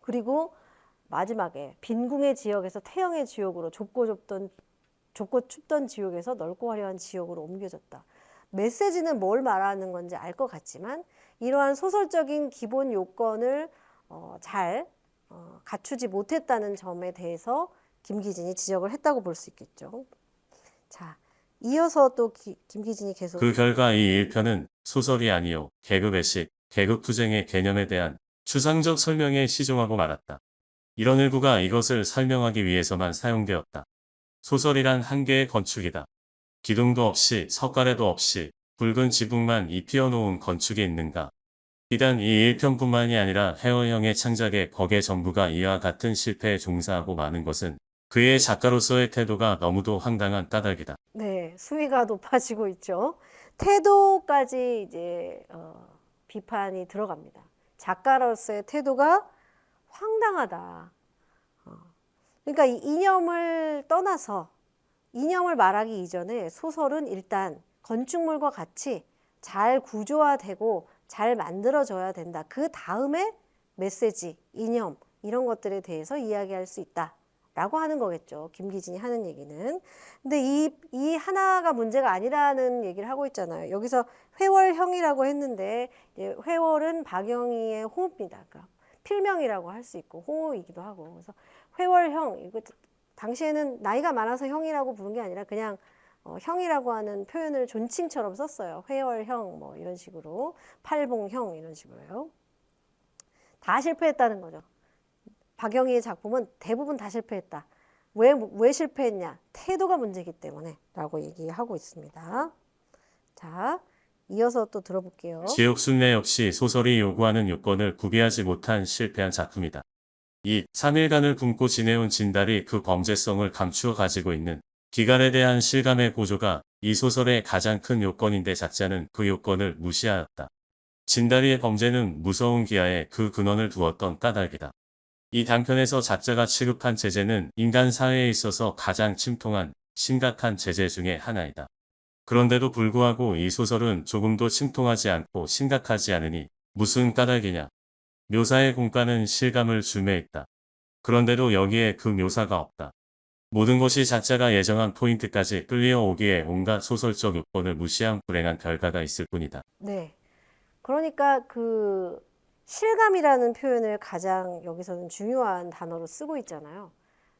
그리고 마지막에 빈궁의 지역에서 태영의 지옥으로 좁고 춥던 지옥에서 넓고 화려한 지옥으로 옮겨졌다. 메시지는 뭘 말하는 건지 알 것 같지만 이러한 소설적인 기본 요건을 잘 갖추지 못했다는 점에 대해서 김기진이 지적을 했다고 볼 수 있겠죠. 자, 이어서 또 김기진이 계속 그 결과 이 1편은 소설이 아니요 계급의식, 계급투쟁의 개념에 대한 추상적 설명에 시종하고 말았다. 이런 일부가 이것을 설명하기 위해서만 사용되었다. 소설이란 한 개의 건축이다. 기둥도 없이 석가래도 없이 붉은 지붕만 입히어 놓은 건축이 있는가. 비단 이 1편뿐만이 아니라 해어형의 창작의 거개 전부가 이와 같은 실패에 종사하고 마는 것은 그의 작가로서의 태도가 너무도 황당한 까닭이다. 네, 수위가 높아지고 있죠. 태도까지 이제 비판이 들어갑니다. 작가로서의 태도가 황당하다. 그러니까 이 이념을 떠나서 이념을 말하기 이전에 소설은 일단 건축물과 같이 잘 구조화되고 잘 만들어져야 된다. 그 다음에 메시지, 이념 이런 것들에 대해서 이야기할 수 있다라고 하는 거겠죠. 김기진이 하는 얘기는. 근데 이 하나가 문제가 아니라는 얘기를 하고 있잖아요. 여기서 회월형이라고 했는데 회월은 박영희의 호입니다. 그러니까 필명이라고 할 수 있고 호이기도 하고. 그래서 회월형 이거 당시에는 나이가 많아서 형이라고 부른 게 아니라 그냥 형이라고 하는 표현을 존칭처럼 썼어요. 회월형 뭐 이런 식으로 팔봉형 이런 식으로요. 다 실패했다는 거죠. 박영희의 작품은 대부분 다 실패했다. 왜 실패했냐? 태도가 문제이기 때문에 라고 얘기하고 있습니다. 자, 이어서 또 들어볼게요. 지옥순례 역시 소설이 요구하는 요건을 구비하지 못한 실패한 작품이다. 이 3일간을 굶고 지내온 진달이 그 범죄성을 감추어 가지고 있는 기갈에 대한 실감의 고조가 이 소설의 가장 큰 요건인데 작자는 그 요건을 무시하였다. 진달이의 범죄는 무서운 기아에 그 근원을 두었던 까닭이다. 이 단편에서 작자가 취급한 제재는 인간 사회에 있어서 가장 침통한 심각한 제재 중의 하나이다. 그런데도 불구하고 이 소설은 조금도 침통하지 않고 심각하지 않으니 무슨 까닭이냐. 묘사의 공과는 실감을 주매 있다. 그런데도 여기에 그 묘사가 없다. 모든 것이 작자가 예정한 포인트까지 끌려오기에 온갖 소설적 요건을 무시한 불행한 결과가 있을 뿐이다. 네. 그러니까 그 실감이라는 표현을 가장 여기서는 중요한 단어로 쓰고 있잖아요.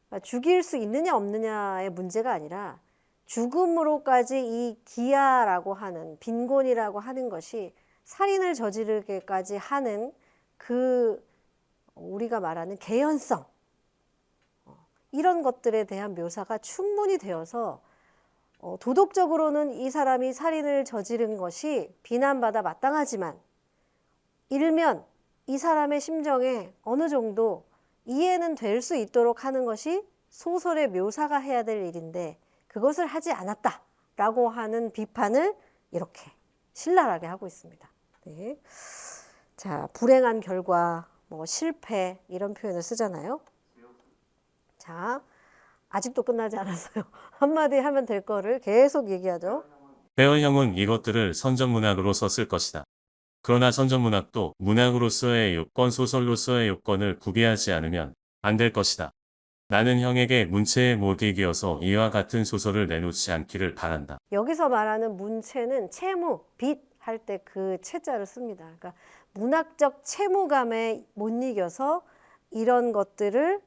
그러니까 죽일 수 있느냐 없느냐의 문제가 아니라 죽음으로까지 이 기아라고 하는 빈곤이라고 하는 것이 살인을 저지르게까지 하는 그 우리가 말하는 개연성 이런 것들에 대한 묘사가 충분히 되어서 도덕적으로는 이 사람이 살인을 저지른 것이 비난받아 마땅하지만 일면 이 사람의 심정에 어느 정도 이해는 될 수 있도록 하는 것이 소설의 묘사가 해야 될 일인데 그것을 하지 않았다라고 하는 비판을 이렇게 신랄하게 하고 있습니다. 네. 자, 불행한 결과, 뭐 실패 이런 표현을 쓰잖아요. 자, 아직도 끝나지 않았어요. 한마디 하면 될 거를 계속 얘기하죠. 회원형은 이것들을 선전문학으로 썼을 것이다. 그러나 선전문학도 문학으로서의 요건, 소설로서의 요건을 구비하지 않으면 안 될 것이다. 나는 형에게 문체에 못 이기어서 이와 같은 소설을 내놓지 않기를 바란다. 여기서 말하는 문체는 채무, 빚 할 때 그 채자를 씁니다. 그러니까 문학적 채무감에 못 이겨서 이런 것들을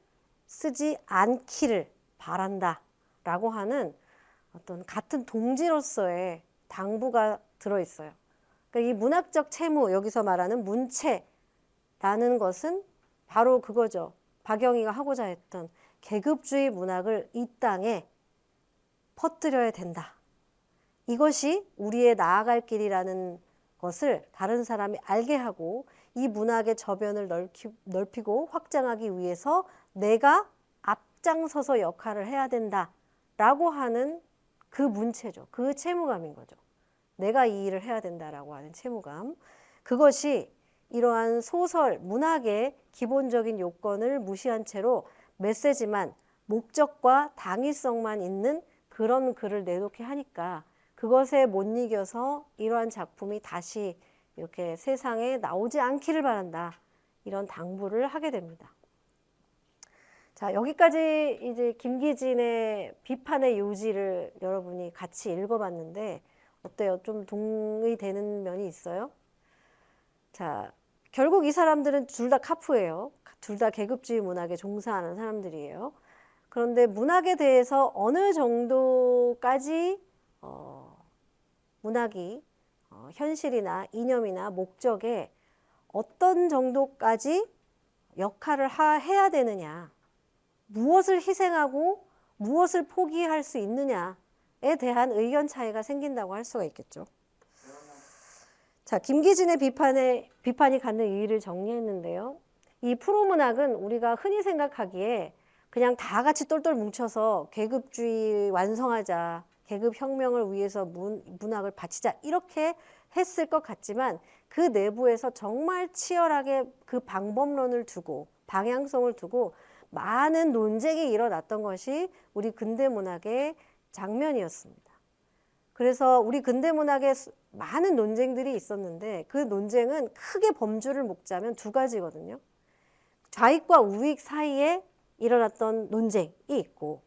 쓰지 않기를 바란다 라고 하는 어떤 같은 동지로서의 당부가 들어있어요. 그러니까 이 문학적 채무, 여기서 말하는 문체라는 것은 바로 그거죠. 박영희가 하고자 했던 계급주의 문학을 이 땅에 퍼뜨려야 된다. 이것이 우리의 나아갈 길이라는 것을 다른 사람이 알게 하고 이 문학의 저변을 넓히고 확장하기 위해서 내가 앞장서서 역할을 해야 된다라고 하는 그 문체죠. 그 채무감인 거죠. 내가 이 일을 해야 된다라고 하는 채무감. 그것이 이러한 소설, 문학의 기본적인 요건을 무시한 채로 메시지만 목적과 당위성만 있는 그런 글을 내놓게 하니까 그것에 못 이겨서 이러한 작품이 다시 이렇게 세상에 나오지 않기를 바란다. 이런 당부를 하게 됩니다. 자, 여기까지 이제 김기진의 비판의 요지를 여러분이 같이 읽어봤는데 어때요? 좀 동의되는 면이 있어요? 자, 결국 이 사람들은 둘 다 카프예요. 둘 다 계급주의 문학에 종사하는 사람들이에요. 그런데 문학에 대해서 어느 정도까지 문학이 현실이나 이념이나 목적에 어떤 정도까지 역할을 해야 되느냐, 무엇을 희생하고 무엇을 포기할 수 있느냐에 대한 의견 차이가 생긴다고 할 수가 있겠죠. 자, 김기진의 비판이 갖는 의의를 정리했는데요. 이 프로문학은 우리가 흔히 생각하기에 그냥 다 같이 똘똘 뭉쳐서 계급주의 완성하자, 계급 혁명을 위해서 문학을 바치자 이렇게 했을 것 같지만 그 내부에서 정말 치열하게 그 방법론을 두고 방향성을 두고 많은 논쟁이 일어났던 것이 우리 근대문학의 장면이었습니다. 그래서 우리 근대문학에 많은 논쟁들이 있었는데 그 논쟁은 크게 범주를 묶자면 두 가지거든요. 좌익과 우익 사이에 일어났던 논쟁이 있고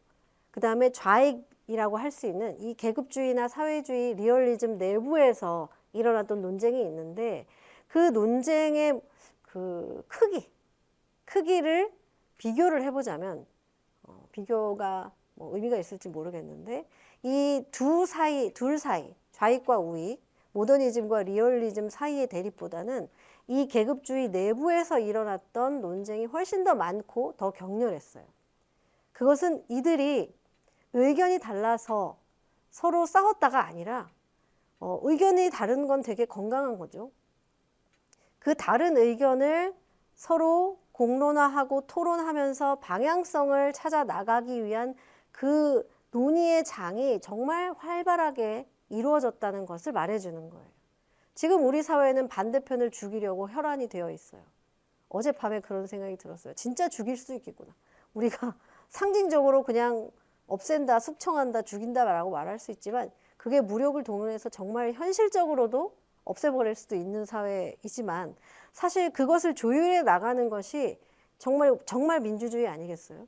그 다음에 좌익이라고 할 수 있는 이 계급주의나 사회주의 리얼리즘 내부에서 일어났던 논쟁이 있는데 그 논쟁의 그 크기를 비교를 해보자면 비교가 뭐 의미가 있을지 모르겠는데 이 둘 사이 좌익과 우익 모더니즘과 리얼리즘 사이의 대립보다는 이 계급주의 내부에서 일어났던 논쟁이 훨씬 더 많고 더 격렬했어요. 그것은 이들이 의견이 달라서 서로 싸웠다가 아니라 의견이 다른 건 되게 건강한 거죠. 그 다른 의견을 서로 공론화하고 토론하면서 방향성을 찾아 나가기 위한 그 논의의 장이 정말 활발하게 이루어졌다는 것을 말해주는 거예요. 지금 우리 사회는 반대편을 죽이려고 혈안이 되어 있어요. 어젯밤에 그런 생각이 들었어요. 진짜 죽일 수 있겠구나. 우리가 상징적으로 그냥 없앤다, 숙청한다, 죽인다라고 말할 수 있지만 그게 무력을 동원해서 정말 현실적으로도 없애버릴 수도 있는 사회이지만 사실 그것을 조율해 나가는 것이 정말 민주주의 아니겠어요?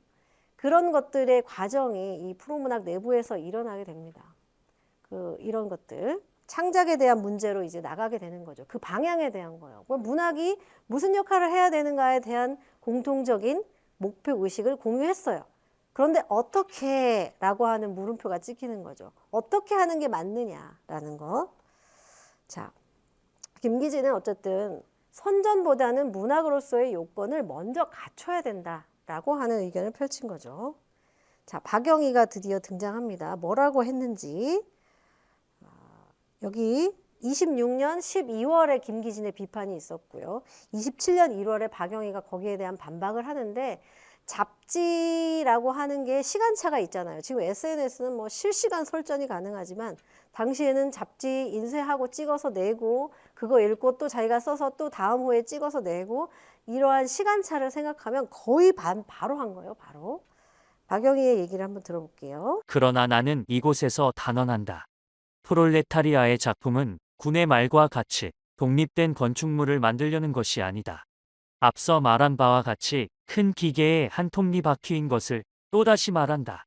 그런 것들의 과정이 이 프로문학 내부에서 일어나게 됩니다. 이런 것들 창작에 대한 문제로 이제 나가게 되는 거죠. 그 방향에 대한 거예요. 문학이 무슨 역할을 해야 되는가에 대한 공통적인 목표 의식을 공유했어요. 그런데 어떻게 라고 하는 물음표가 찍히는 거죠. 어떻게 하는 게 맞느냐라는 거. 자, 김기진은 어쨌든 선전보다는 문학으로서의 요건을 먼저 갖춰야 된다라고 하는 의견을 펼친 거죠. 자, 박영희가 드디어 등장합니다. 뭐라고 했는지. 여기 26년 12월에 김기진의 비판이 있었고요. 27년 1월에 박영희가 거기에 대한 반박을 하는데 잡지라고 하는 게 시간차가 있잖아요. 지금 SNS는 뭐 실시간 설전이 가능하지만 당시에는 잡지 인쇄하고 찍어서 내고 그거 읽고 또 자기가 써서 또 다음 호에 찍어서 내고 이러한 시간차를 생각하면 거의 바로 한 거예요. 바로. 박영희의 얘기를 한번 들어볼게요. 그러나 나는 이곳에서 단언한다. 프롤레타리아의 작품은 군의 말과 같이 독립된 건축물을 만들려는 것이 아니다. 앞서 말한 바와 같이 큰 기계에 한 톱니바퀴인 것을 또다시 말한다.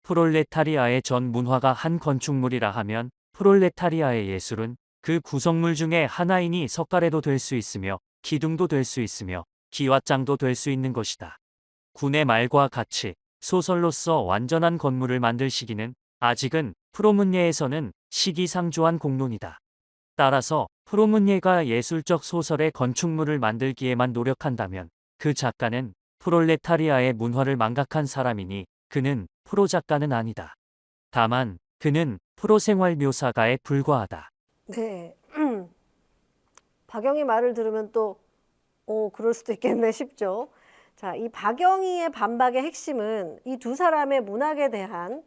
프롤레타리아의 전 문화가 한 건축물이라 하면 프롤레타리아의 예술은 그 구성물 중에 하나이니 석가래도 될 수 있으며 기둥도 될 수 있으며 기와장도 될 수 있는 것이다. 군의 말과 같이 소설로서 완전한 건물을 만들 시기는 아직은 프로문예에서는 시기상조한 공론이다. 따라서 프로문예가 예술적 소설의 건축물을 만들기에만 노력한다면 그 작가는 프롤레타리아의 문화를 망각한 사람이니 그는 프로작가는 아니다. 다만 그는 프로생활 묘사가에 불과하다. 네. 박영희 말을 들으면 또 그럴 수도 있겠네 싶죠. 자, 이 박영희의 반박의 핵심은 이 두 사람의 문학에 대한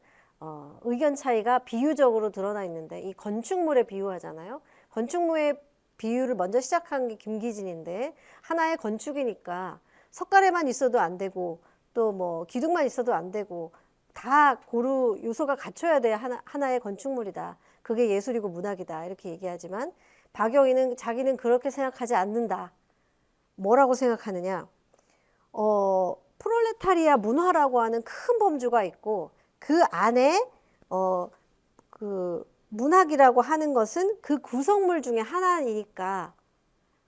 의견 차이가 비유적으로 드러나 있는데 이 건축물에 비유하잖아요. 건축물의 비유를 먼저 시작한 게 김기진인데 하나의 건축이니까 석가래만 있어도 안 되고 또 뭐 기둥만 있어도 안 되고 다 고루 요소가 갖춰야 돼야 하나의 건축물이다. 그게 예술이고 문학이다. 이렇게 얘기하지만 박영희는 자기는 그렇게 생각하지 않는다. 뭐라고 생각하느냐? 프롤레타리아 문화라고 하는 큰 범주가 있고 그 안에 그 문학이라고 하는 것은 그 구성물 중에 하나이니까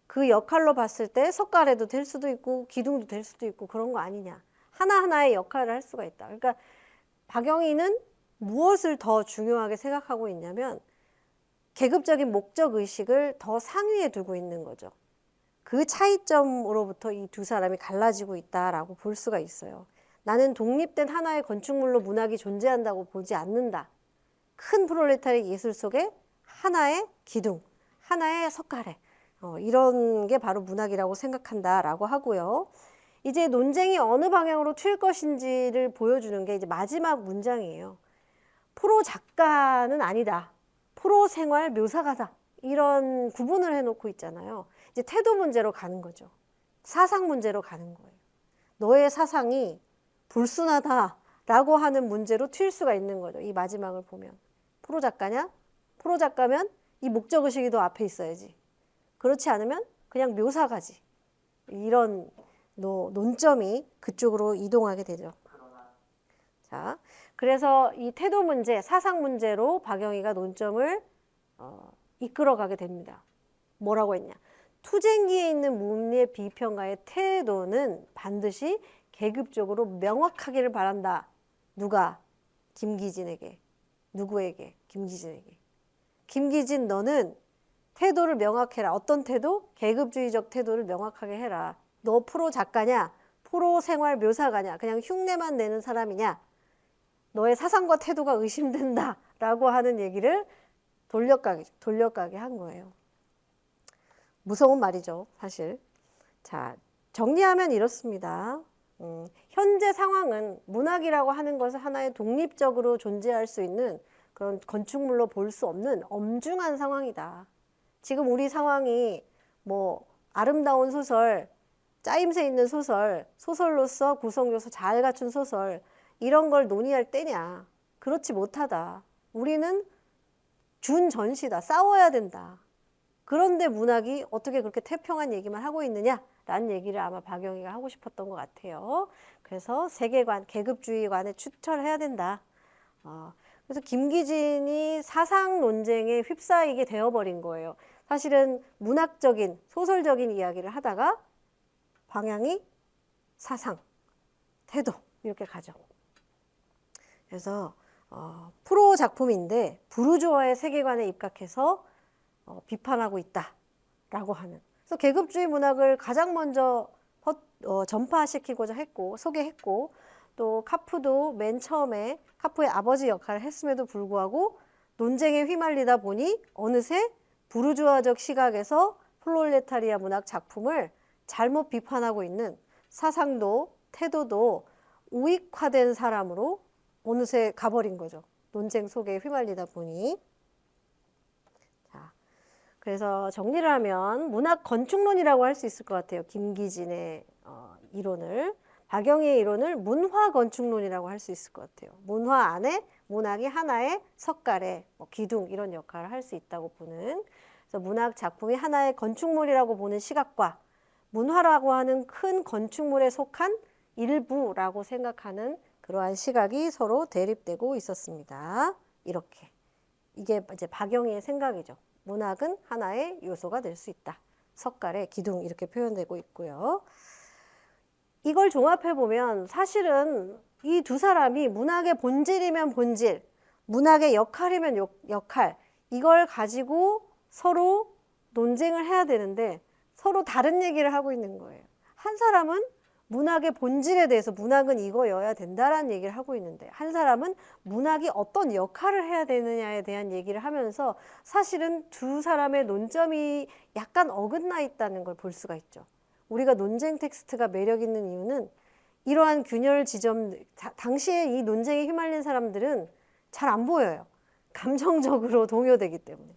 그 역할로 봤을 때 석가래도 될 수도 있고 기둥도 될 수도 있고 그런 거 아니냐. 하나하나의 역할을 할 수가 있다. 그러니까 박영희는 무엇을 더 중요하게 생각하고 있냐면 계급적인 목적 의식을 더 상위에 두고 있는 거죠. 그 차이점으로부터 이 두 사람이 갈라지고 있다라고 볼 수가 있어요. 나는 독립된 하나의 건축물로 문학이 존재한다고 보지 않는다. 큰 프롤레타리 예술 속에 하나의 기둥, 하나의 석가래 이런 게 바로 문학이라고 생각한다라고 하고요. 이제 논쟁이 어느 방향으로 튈 것인지를 보여주는 게 이제 마지막 문장이에요. 프로 작가는 아니다. 프로 생활 묘사가다. 이런 구분을 해놓고 있잖아요. 이제 태도 문제로 가는 거죠. 사상 문제로 가는 거예요. 너의 사상이 불순하다라고 하는 문제로 튈 수가 있는 거죠. 이 마지막을 보면. 프로 작가냐? 프로 작가면 이 목적의식이 더 앞에 있어야지. 그렇지 않으면 그냥 묘사가지. 이런 논점이 그쪽으로 이동하게 되죠. 자, 그래서 이 태도 문제, 사상 문제로 박영희가 논점을 이끌어가게 됩니다. 뭐라고 했냐? 투쟁기에 있는 문예 비평가의 태도는 반드시 계급적으로 명확하기를 바란다. 누가? 김기진에게. 누구에게? 김기진에게. 김기진, 너는 태도를 명확해라. 어떤 태도? 계급주의적 태도를 명확하게 해라. 너 프로 작가냐? 프로 생활 묘사가냐? 그냥 흉내만 내는 사람이냐? 너의 사상과 태도가 의심된다. 라고 하는 얘기를 돌려가게 한 거예요. 무서운 말이죠, 사실. 자, 정리하면 이렇습니다. 현재 상황은 문학이라고 하는 것을 하나의 독립적으로 존재할 수 있는 그런 건축물로 볼 수 없는 엄중한 상황이다. 지금 우리 상황이 뭐 아름다운 소설, 짜임새 있는 소설, 소설로서 구성 요소 잘 갖춘 소설 이런 걸 논의할 때냐? 그렇지 못하다. 우리는 준전시다. 싸워야 된다. 그런데 문학이 어떻게 그렇게 태평한 얘기만 하고 있느냐라는 얘기를 아마 박영희가 하고 싶었던 것 같아요. 그래서 세계관, 계급주의관에 추철해야 된다. 그래서 김기진이 사상 논쟁에 휩싸이게 되어버린 거예요. 사실은 문학적인, 소설적인 이야기를 하다가 방향이 사상, 태도 이렇게 가죠. 그래서 프로 작품인데 부르주아의 세계관에 입각해서 비판하고 있다라고 하는. 그래서 계급주의 문학을 가장 먼저 전파시키고자 했고 소개했고 또 카프도 맨 처음에 카프의 아버지 역할을 했음에도 불구하고 논쟁에 휘말리다 보니 어느새 부르주아적 시각에서 프롤레타리아 문학 작품을 잘못 비판하고 있는 사상도 태도도 우익화된 사람으로 어느새 가버린 거죠. 논쟁 속에 휘말리다 보니. 자, 그래서 정리를 하면 문학 건축론이라고 할 수 있을 것 같아요. 김기진의 이론을. 박영희의 이론을 문화 건축론이라고 할 수 있을 것 같아요. 문화 안에 문학이 하나의 석가래, 기둥 이런 역할을 할 수 있다고 보는. 그래서 문학 작품이 하나의 건축물이라고 보는 시각과 문화라고 하는 큰 건축물에 속한 일부라고 생각하는 그러한 시각이 서로 대립되고 있었습니다. 이렇게. 이게 이제 박영희의 생각이죠. 문학은 하나의 요소가 될 수 있다. 석가래, 기둥 이렇게 표현되고 있고요. 이걸 종합해보면 사실은 이 두 사람이 문학의 본질이면 본질, 문학의 역할이면 역할, 이걸 가지고 서로 논쟁을 해야 되는데 서로 다른 얘기를 하고 있는 거예요. 한 사람은 문학의 본질에 대해서 문학은 이거여야 된다라는 얘기를 하고 있는데 한 사람은 문학이 어떤 역할을 해야 되느냐에 대한 얘기를 하면서 사실은 두 사람의 논점이 약간 어긋나 있다는 걸 볼 수가 있죠. 우리가 논쟁 텍스트가 매력 있는 이유는 이러한 균열 지점, 당시에 이 논쟁에 휘말린 사람들은 잘 안 보여요. 감정적으로 동요되기 때문에.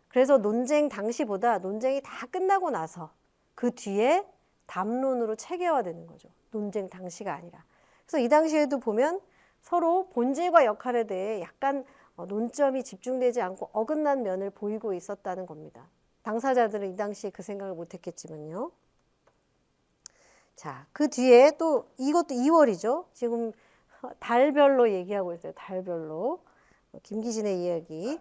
그래서 논쟁 당시보다 논쟁이 다 끝나고 나서 그 뒤에 담론으로 체계화되는 거죠. 논쟁 당시가 아니라. 그래서 이 당시에도 보면 서로 본질과 역할에 대해 약간 논점이 집중되지 않고 어긋난 면을 보이고 있었다는 겁니다. 당사자들은 이 당시에 그 생각을 못했겠지만요. 자, 그 뒤에 또 이것도 2월이죠. 지금 달별로 얘기하고 있어요. 달별로. 김기진의 이야기.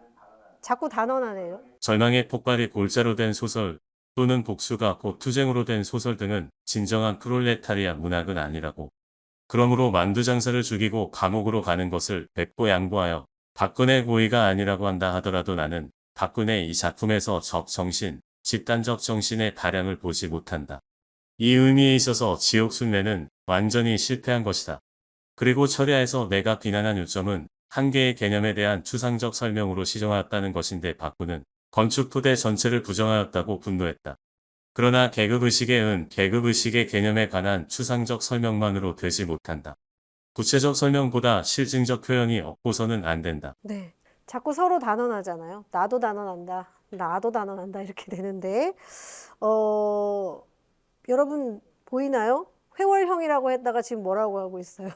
자꾸 단언하네요. 절망의 폭발이 골자로 된 소설 또는 복수가 곧 투쟁으로 된 소설 등은 진정한 프롤레타리아 문학은 아니라고. 그러므로 만두장사를 죽이고 감옥으로 가는 것을 백보 양보하여 박근혜 고의가 아니라고 한다 하더라도 나는 박근혜 이 작품에서 적정신, 집단적 정신의 발양을 보지 못한다. 이 의미에 있어서 지옥 순례는 완전히 실패한 것이다. 그리고 철야에서 내가 비난한 요점은 한 개의 개념에 대한 추상적 설명으로 시정하였다는 것인데 박구는 건축 토대 전체를 부정하였다고 분노했다. 그러나 계급의식의 개념에 관한 추상적 설명만으로 되지 못한다. 구체적 설명보다 실증적 표현이 없고서는 안 된다. 네. 자꾸 서로 단언하잖아요. 나도 단언한다. 나도 단언한다. 이렇게 되는데, 여러분 보이나요? 회월형이라고 했다가 지금 뭐라고 하고 있어요?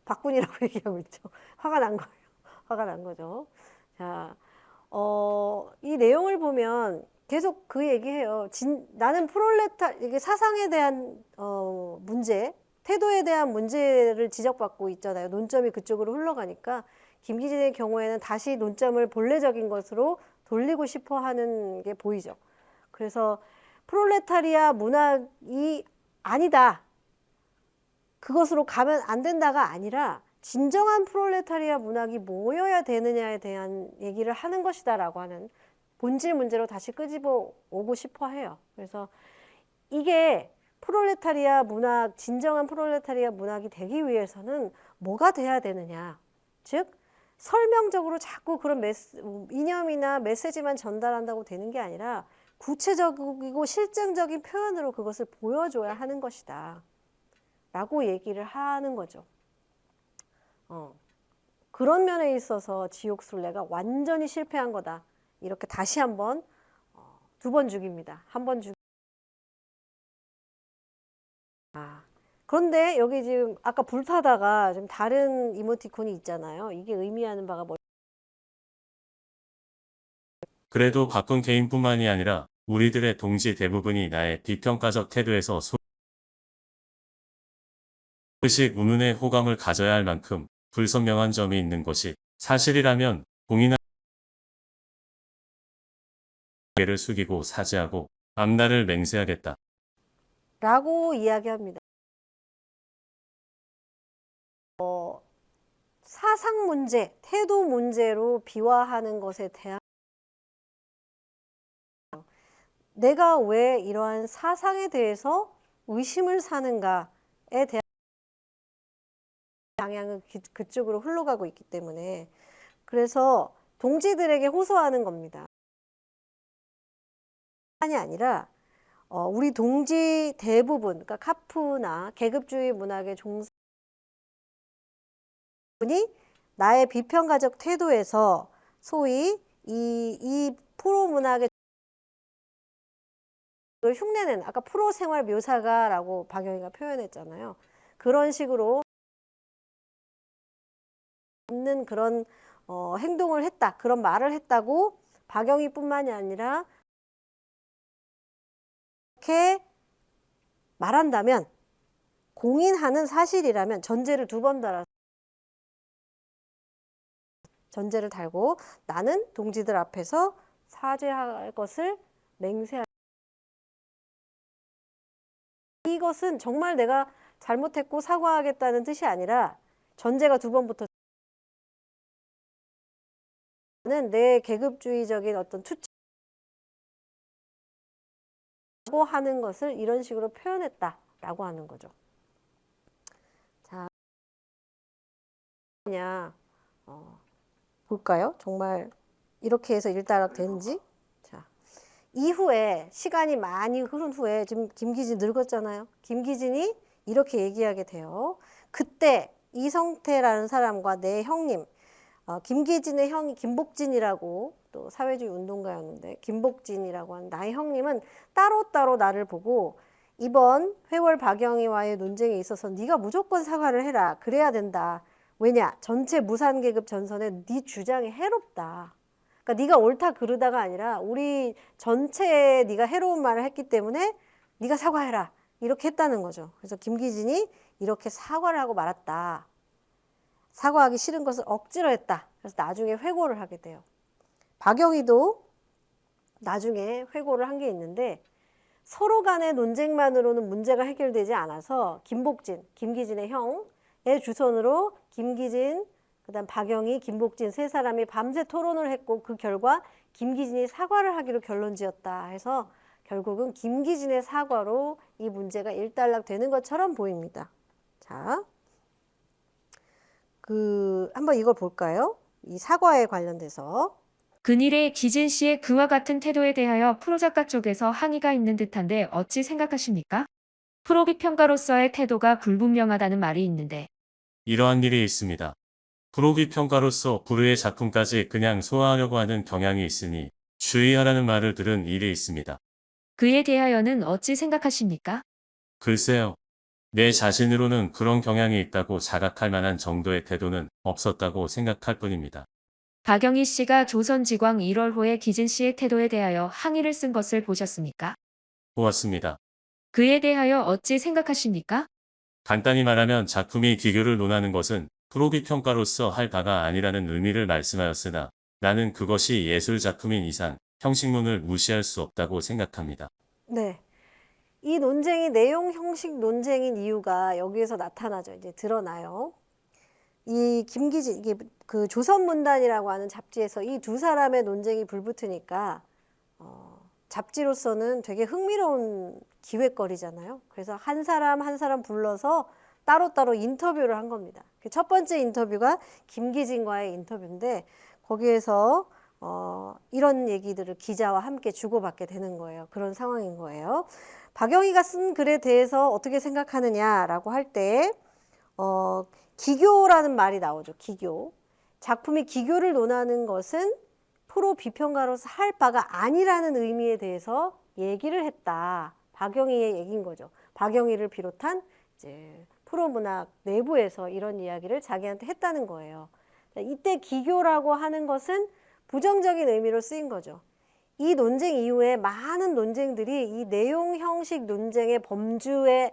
박군이라고 얘기하고 있죠. 화가 난 거예요. 화가 난 거죠. 자, 이 내용을 보면 계속 그 얘기해요. 나는 이게 사상에 대한 문제, 태도에 대한 문제를 지적받고 있잖아요. 논점이 그쪽으로 흘러가니까 김기진의 경우에는 다시 논점을 본래적인 것으로 돌리고 싶어 하는 게 보이죠. 그래서 프롤레타리아 문학이 아니다. 그것으로 가면 안 된다가 아니라 진정한 프롤레타리아 문학이 뭐여야 되느냐에 대한 얘기를 하는 것이다라고 하는 본질 문제로 다시 끄집어 오고 싶어 해요. 그래서 이게 프롤레타리아 문학, 진정한 프롤레타리아 문학이 되기 위해서는 뭐가 돼야 되느냐. 즉, 설명적으로 자꾸 그런 이념이나 메시지만 전달한다고 되는 게 아니라 구체적이고 실증적인 표현으로 그것을 보여줘야 하는 것이다. 라고 얘기를 하는 거죠. 그런 면에 있어서 지옥순례가 완전히 실패한 거다. 이렇게 다시 한번 두 번 죽입니다. 한 번 죽. 그런데 여기 지금 아까 불타다가 좀 다른 이모티콘이 있잖아요. 이게 의미하는 바가 뭐? 그래도 박군 개인뿐만이 아니라 우리들의 동지 대부분이 나의 비평가적 태도에서 소식 운운의 호감을 가져야 할 만큼 불선명한 점이 있는 것이 사실이라면 공인한 고개를 숙이고 사죄하고 앞날을 맹세하겠다. 라고 이야기합니다. 사상 문제, 태도 문제로 비화하는 것에 대한 내가 왜 이러한 사상에 대해서 의심을 사는가에 대한 방향은 그쪽으로 흘러가고 있기 때문에 그래서 동지들에게 호소하는 겁니다. 아니 아니라 우리 동지 대부분, 그러니까 카프나 계급주의 문학의 종사분이 나의 비평가적 태도에서 소위 이 프로 문학의 흉내낸 아까 프로 생활 묘사가라고 박영희가 표현했잖아요. 그런 식으로 없는 그런 행동을 했다, 그런 말을 했다고 박영희뿐만이 아니라 이렇게 말한다면 공인하는 사실이라면 전제를 두 번 달아서 전제를 달고 나는 동지들 앞에서 사죄할 것을 맹세할 이것은 정말 내가 잘못했고 사과하겠다는 뜻이 아니라 전제가 두 번부터 는 내 계급주의적인 어떤 투척하고 하는 것을 이런 식으로 표현했다라고 하는 거죠. 자, 그냥 볼까요? 정말 이렇게 해서 일단락 되는지. 자, 이후에 시간이 많이 흐른 후에 지금 김기진 늙었잖아요. 김기진이 이렇게 얘기하게 돼요. 그때 이성태라는 사람과 내 형님, 김기진의 형이 김복진이라고 또 사회주의 운동가였는데 김복진이라고 하는 나의 형님은 따로따로 나를 보고 이번 회월 박영희와의 논쟁에 있어서 네가 무조건 사과를 해라. 그래야 된다. 왜냐? 전체 무산계급 전선에 네 주장이 해롭다. 그러니까 네가 옳다 그르다가 아니라 우리 전체에 네가 해로운 말을 했기 때문에 네가 사과해라. 이렇게 했다는 거죠. 그래서 김기진이 이렇게 사과를 하고 말았다. 사과하기 싫은 것을 억지로 했다. 그래서 나중에 회고를 하게 돼요. 박영희도 나중에 회고를 한 게 있는데 서로 간의 논쟁만으로는 문제가 해결되지 않아서 김복진, 김기진의 형의 주선으로 김기진, 그다음 박영희, 김복진 세 사람이 밤새 토론을 했고 그 결과 김기진이 사과를 하기로 결론지었다 해서 결국은 김기진의 사과로 이 문제가 일단락 되는 것처럼 보입니다. 자, 한번 이걸 볼까요? 이 사과에 관련돼서. 근일의 기진 씨의 그와 같은 태도에 대하여 프로작가 쪽에서 항의가 있는 듯한데 어찌 생각하십니까? 프로 비평가로서의 태도가 불분명하다는 말이 있는데 이러한 일이 있습니다. 프로비 평가로서 불의의 작품까지 그냥 소화하려고 하는 경향이 있으니 주의하라는 말을 들은 일이 있습니다. 그에 대하여는 어찌 생각하십니까? 글쎄요. 내 자신으로는 그런 경향이 있다고 자각할 만한 정도의 태도는 없었다고 생각할 뿐입니다. 박영희 씨가 조선지광 1월호에 기진 씨의 태도에 대하여 항의를 쓴 것을 보셨습니까? 보았습니다. 그에 대하여 어찌 생각하십니까? 간단히 말하면 작품이 기교를 논하는 것은 프로비 평가로서 할 바가 아니라는 의미를 말씀하였으나 나는 그것이 예술 작품인 이상 형식론을 무시할 수 없다고 생각합니다. 네. 이 논쟁이 내용 형식 논쟁인 이유가 여기에서 나타나죠. 이제 드러나요. 이 김기진, 이게 그 조선문단이라고 하는 잡지에서 이 두 사람의 논쟁이 불붙으니까 잡지로서는 되게 흥미로운 기획거리잖아요. 그래서 한 사람 한 사람 불러서 따로따로 인터뷰를 한 겁니다. 첫 번째 인터뷰가 김기진과의 인터뷰인데 거기에서 이런 얘기들을 기자와 함께 주고받게 되는 거예요. 그런 상황인 거예요. 박영희가 쓴 글에 대해서 어떻게 생각하느냐라고 할 때 기교라는 말이 나오죠. 기교. 작품이 기교를 논하는 것은 프로 비평가로서 할 바가 아니라는 의미에 대해서 얘기를 했다. 박영희의 얘기인 거죠. 박영희를 비롯한 이제 프로문학 내부에서 이런 이야기를 자기한테 했다는 거예요. 이때 기교라고 하는 것은 부정적인 의미로 쓰인 거죠. 이 논쟁 이후에 많은 논쟁들이 이 내용 형식 논쟁의 범주에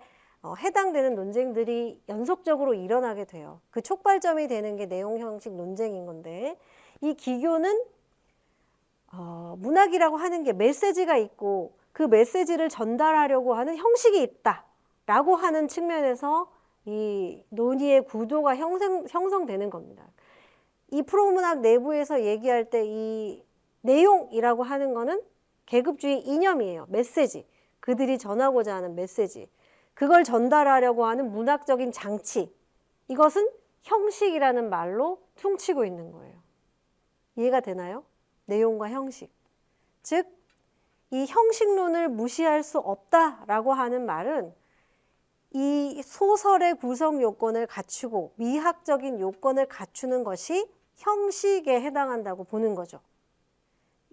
해당되는 논쟁들이 연속적으로 일어나게 돼요. 그 촉발점이 되는 게 내용 형식 논쟁인 건데 이 기교는 문학이라고 하는 게 메시지가 있고 그 메시지를 전달하려고 하는 형식이 있다라고 하는 측면에서 이 논의의 구도가 형성되는 겁니다. 이 프로문학 내부에서 얘기할 때 이 내용이라고 하는 거는 계급주의 이념이에요. 메시지. 그들이 전하고자 하는 메시지. 그걸 전달하려고 하는 문학적인 장치. 이것은 형식이라는 말로 퉁치고 있는 거예요. 이해가 되나요? 내용과 형식. 즉, 이 형식론을 무시할 수 없다라고 하는 말은 이 소설의 구성 요건을 갖추고 미학적인 요건을 갖추는 것이 형식에 해당한다고 보는 거죠.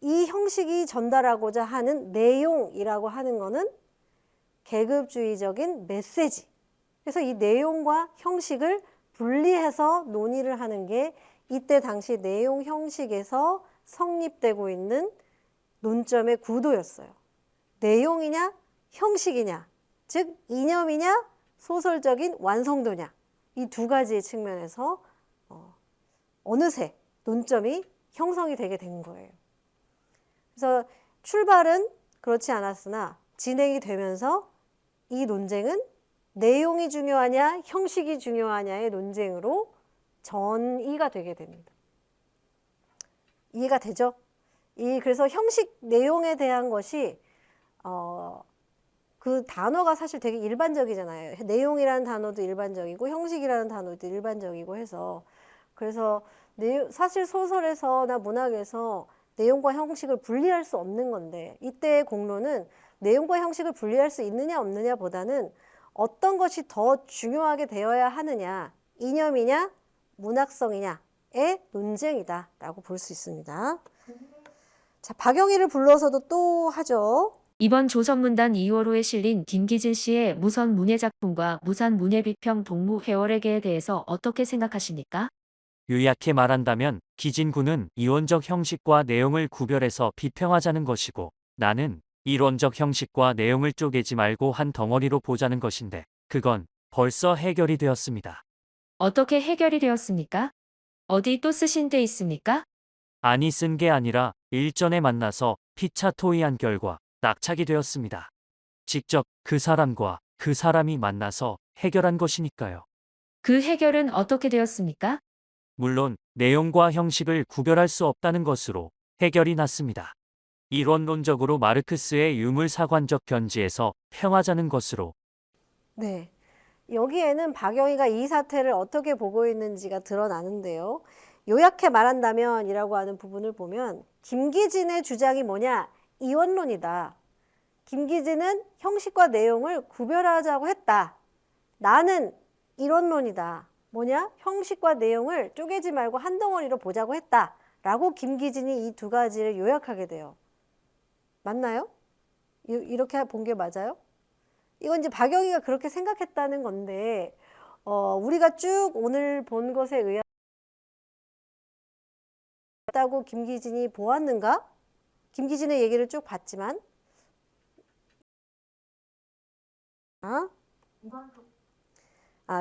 이 형식이 전달하고자 하는 내용이라고 하는 거는 계급주의적인 메시지. 그래서 이 내용과 형식을 분리해서 논의를 하는 게 이때 당시 내용 형식에서 성립되고 있는 논점의 구도였어요. 내용이냐 형식이냐, 즉 이념이냐 소설적인 완성도냐, 이 두 가지의 측면에서 어느새 논점이 형성이 되게 된 거예요. 그래서 출발은 그렇지 않았으나 진행이 되면서 이 논쟁은 내용이 중요하냐 형식이 중요하냐의 논쟁으로 전이가 되게 됩니다. 이해가 되죠? 그래서 형식 내용에 대한 것이 그 단어가 사실 되게 일반적이잖아요. 내용이라는 단어도 일반적이고 형식이라는 단어도 일반적이고 해서 그래서 사실 소설에서나 문학에서 내용과 형식을 분리할 수 없는 건데 이때의 공론은 내용과 형식을 분리할 수 있느냐 없느냐 보다는 어떤 것이 더 중요하게 되어야 하느냐, 이념이냐 문학성이냐의 논쟁이다라고 볼 수 있습니다. 자, 박영희를 불러서도 또 하죠. 이번 조선문단 2월호에 실린 김기진 씨의 무선 문예작품과 무산 문예비평 동무회월에게에 대해서 어떻게 생각하십니까? 요약해 말한다면 기진군은 이론적 형식과 내용을 구별해서 비평하자는 것이고 나는 이론적 형식과 내용을 쪼개지 말고 한 덩어리로 보자는 것인데 그건 벌써 해결이 되었습니다. 어떻게 해결이 되었습니까? 어디 또 쓰신 데 있습니까? 아니 쓴 게 아니라 일전에 만나서 피차 토의한 결과 낙착이 되었습니다. 직접 그 사람과 그 사람이 만나서 해결한 것이니까요. 그 해결은 어떻게 되었습니까? 물론 내용과 형식을 구별할 수 없다는 것으로 해결이 났습니다. 이론론적으로 마르크스의 유물사관적 견지에서 평하자는 것으로. 네. 여기에는 박영희가 이 사태를 어떻게 보고 있는지가 드러나는데요. 요약해 말한다면 이라고 하는 부분을 보면 김기진의 주장이 뭐냐? 이원론이다. 김기진은 형식과 내용을 구별하자고 했다. 나는 이론론이다. 뭐냐? 형식과 내용을 쪼개지 말고 한 덩어리로 보자고 했다라고 김기진이 이 두 가지를 요약하게 돼요. 맞나요? 이렇게 본 게 맞아요? 이건 이제 박영희가 그렇게 생각했다는 건데 우리가 쭉 오늘 본 것에 의하다고 김기진이 보았는가? 김기진의 얘기를 쭉 봤지만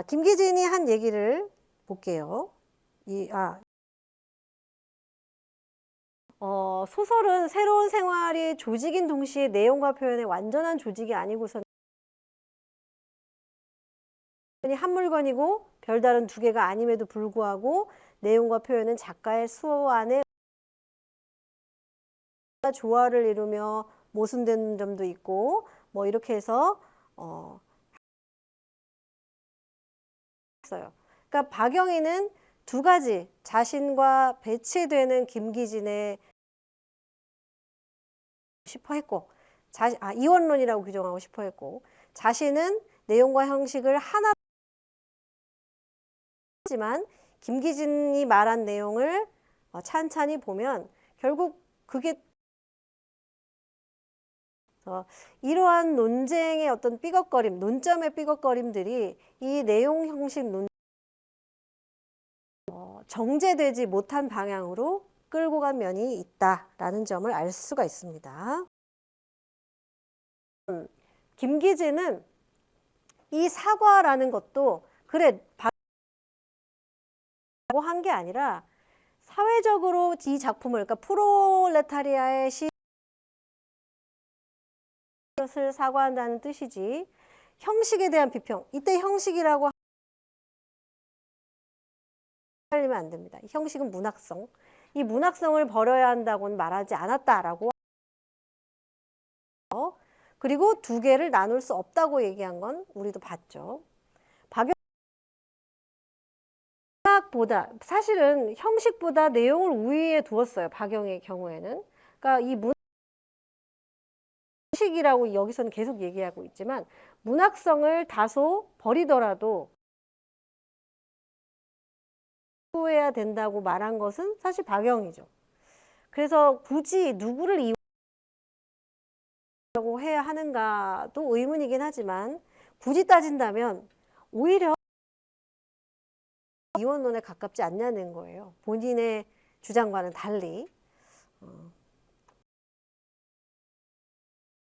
김기진이 한 얘기를 볼게요. 소설은 새로운 생활이 조직인 동시에 내용과 표현의 완전한 조직이 아니고선 한 물건이고 별다른 두 개가 아님에도 불구하고 내용과 표현은 작가의 수호 안에 조화를 이루며 모순되는 점도 있고 뭐 이렇게 해서 했어요. 그러니까 박영희는 두 가지 자신과 배치되는 김기진의 싶어 했고 이원론이라고 규정하고 싶어 했고 자신은 내용과 형식을 하나 하지만 김기진이 말한 내용을 찬찬히 보면 결국 그게 이러한 논쟁의 어떤 삐걱거림, 논점의 삐걱거림들이 이 내용 형식 정제되지 못한 방향으로 끌고 간 면이 있다라는 점을 알 수가 있습니다. 김기진은 이 사과라는 것도 그래 라고 한 게 아니라 사회적으로 이 작품을 그러니까 프롤레타리아의 것을 사과한다는 뜻이지 형식에 대한 비평 이때 형식이라고 하면 안 됩니다. 형식은 문학성 이 문학성을 버려야 한다고는 말하지 않았다라고 그리고 두 개를 나눌 수 없다고 얘기한 건 우리도 봤죠. 문학보다 사실은 형식보다 내용을 우위에 두었어요. 박영희의 경우에는. 그러니까 이 문학식이라고 여기서는 계속 얘기하고 있지만 문학성을 다소 버리더라도 해야 된다고 말한 것은 사실 박영희죠. 그래서 굳이 누구를 이용하려고 해야 하는가도 의문이긴 하지만 굳이 따진다면 오히려 이원론에 가깝지 않냐는 거예요. 본인의 주장과는 달리.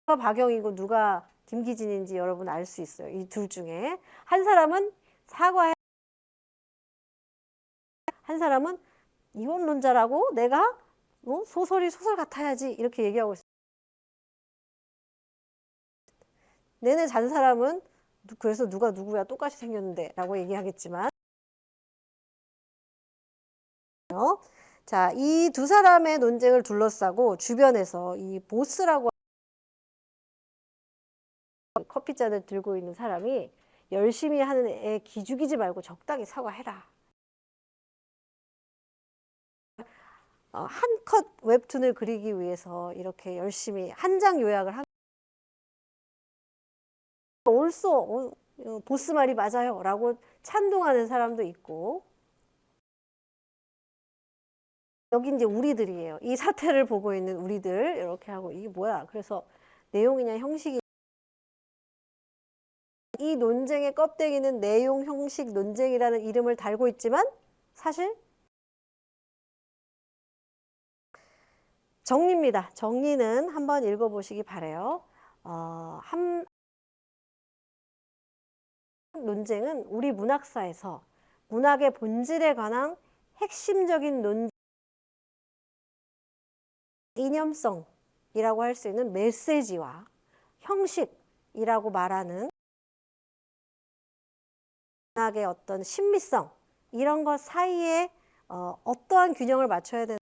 누가 박영희고 누가 김기진인지 여러분 알 수 있어요. 이 둘 중에 한 사람은 사과해 한 사람은 이원론자라고 내가 소설이 소설 같아야지 이렇게 얘기하고 있어요. 내내 잔 사람은 그래서 누가 누구야 똑같이 생겼는데 라고 얘기하겠지만 자, 이 두 사람의 논쟁을 둘러싸고 주변에서 이 보스라고 커피잔을 들고 있는 사람이 열심히 하는 애 기죽이지 말고 적당히 사과해라. 한 컷 웹툰을 그리기 위해서 이렇게 열심히 한 장 요약을 한 옳소 보스 말이 맞아요 라고 찬동하는 사람도 있고 여기 이제 우리들이에요. 이 사태를 보고 있는 우리들 이렇게 하고 이게 뭐야? 그래서 내용이냐 형식이 이 논쟁의 껍데기는 내용 형식 논쟁이라는 이름을 달고 있지만 사실 정리입니다. 정리는 한번 읽어보시기 바래요. 논쟁은 우리 문학사에서 문학의 본질에 관한 핵심적인 이념성이라고 할 수 있는 메시지와 형식이라고 말하는 문학의 어떤 신미성 이런 것 사이에 어떠한 균형을 맞춰야 되는지에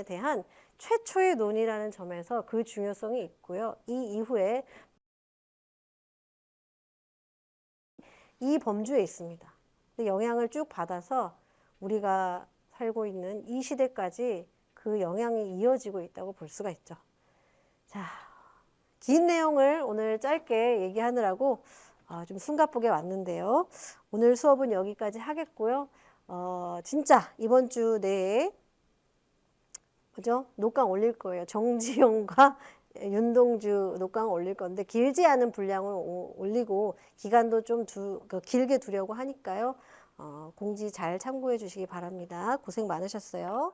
대한 최초의 논의라는 점에서 그 중요성이 있고요. 이 이후에 이 범주에 있습니다. 영향을 쭉 받아서 우리가 살고 있는 이 시대까지 그 영향이 이어지고 있다고 볼 수가 있죠. 자, 긴 내용을 오늘 짧게 얘기하느라고 좀 숨가쁘게 왔는데요. 오늘 수업은 여기까지 하겠고요. 진짜 이번 주 내에 그죠? 녹강 올릴 거예요. 정지용과 윤동주 녹강 올릴 건데 길지 않은 분량을 올리고 기간도 좀 길게 두려고 하니까요. 공지 잘 참고해 주시기 바랍니다. 고생 많으셨어요.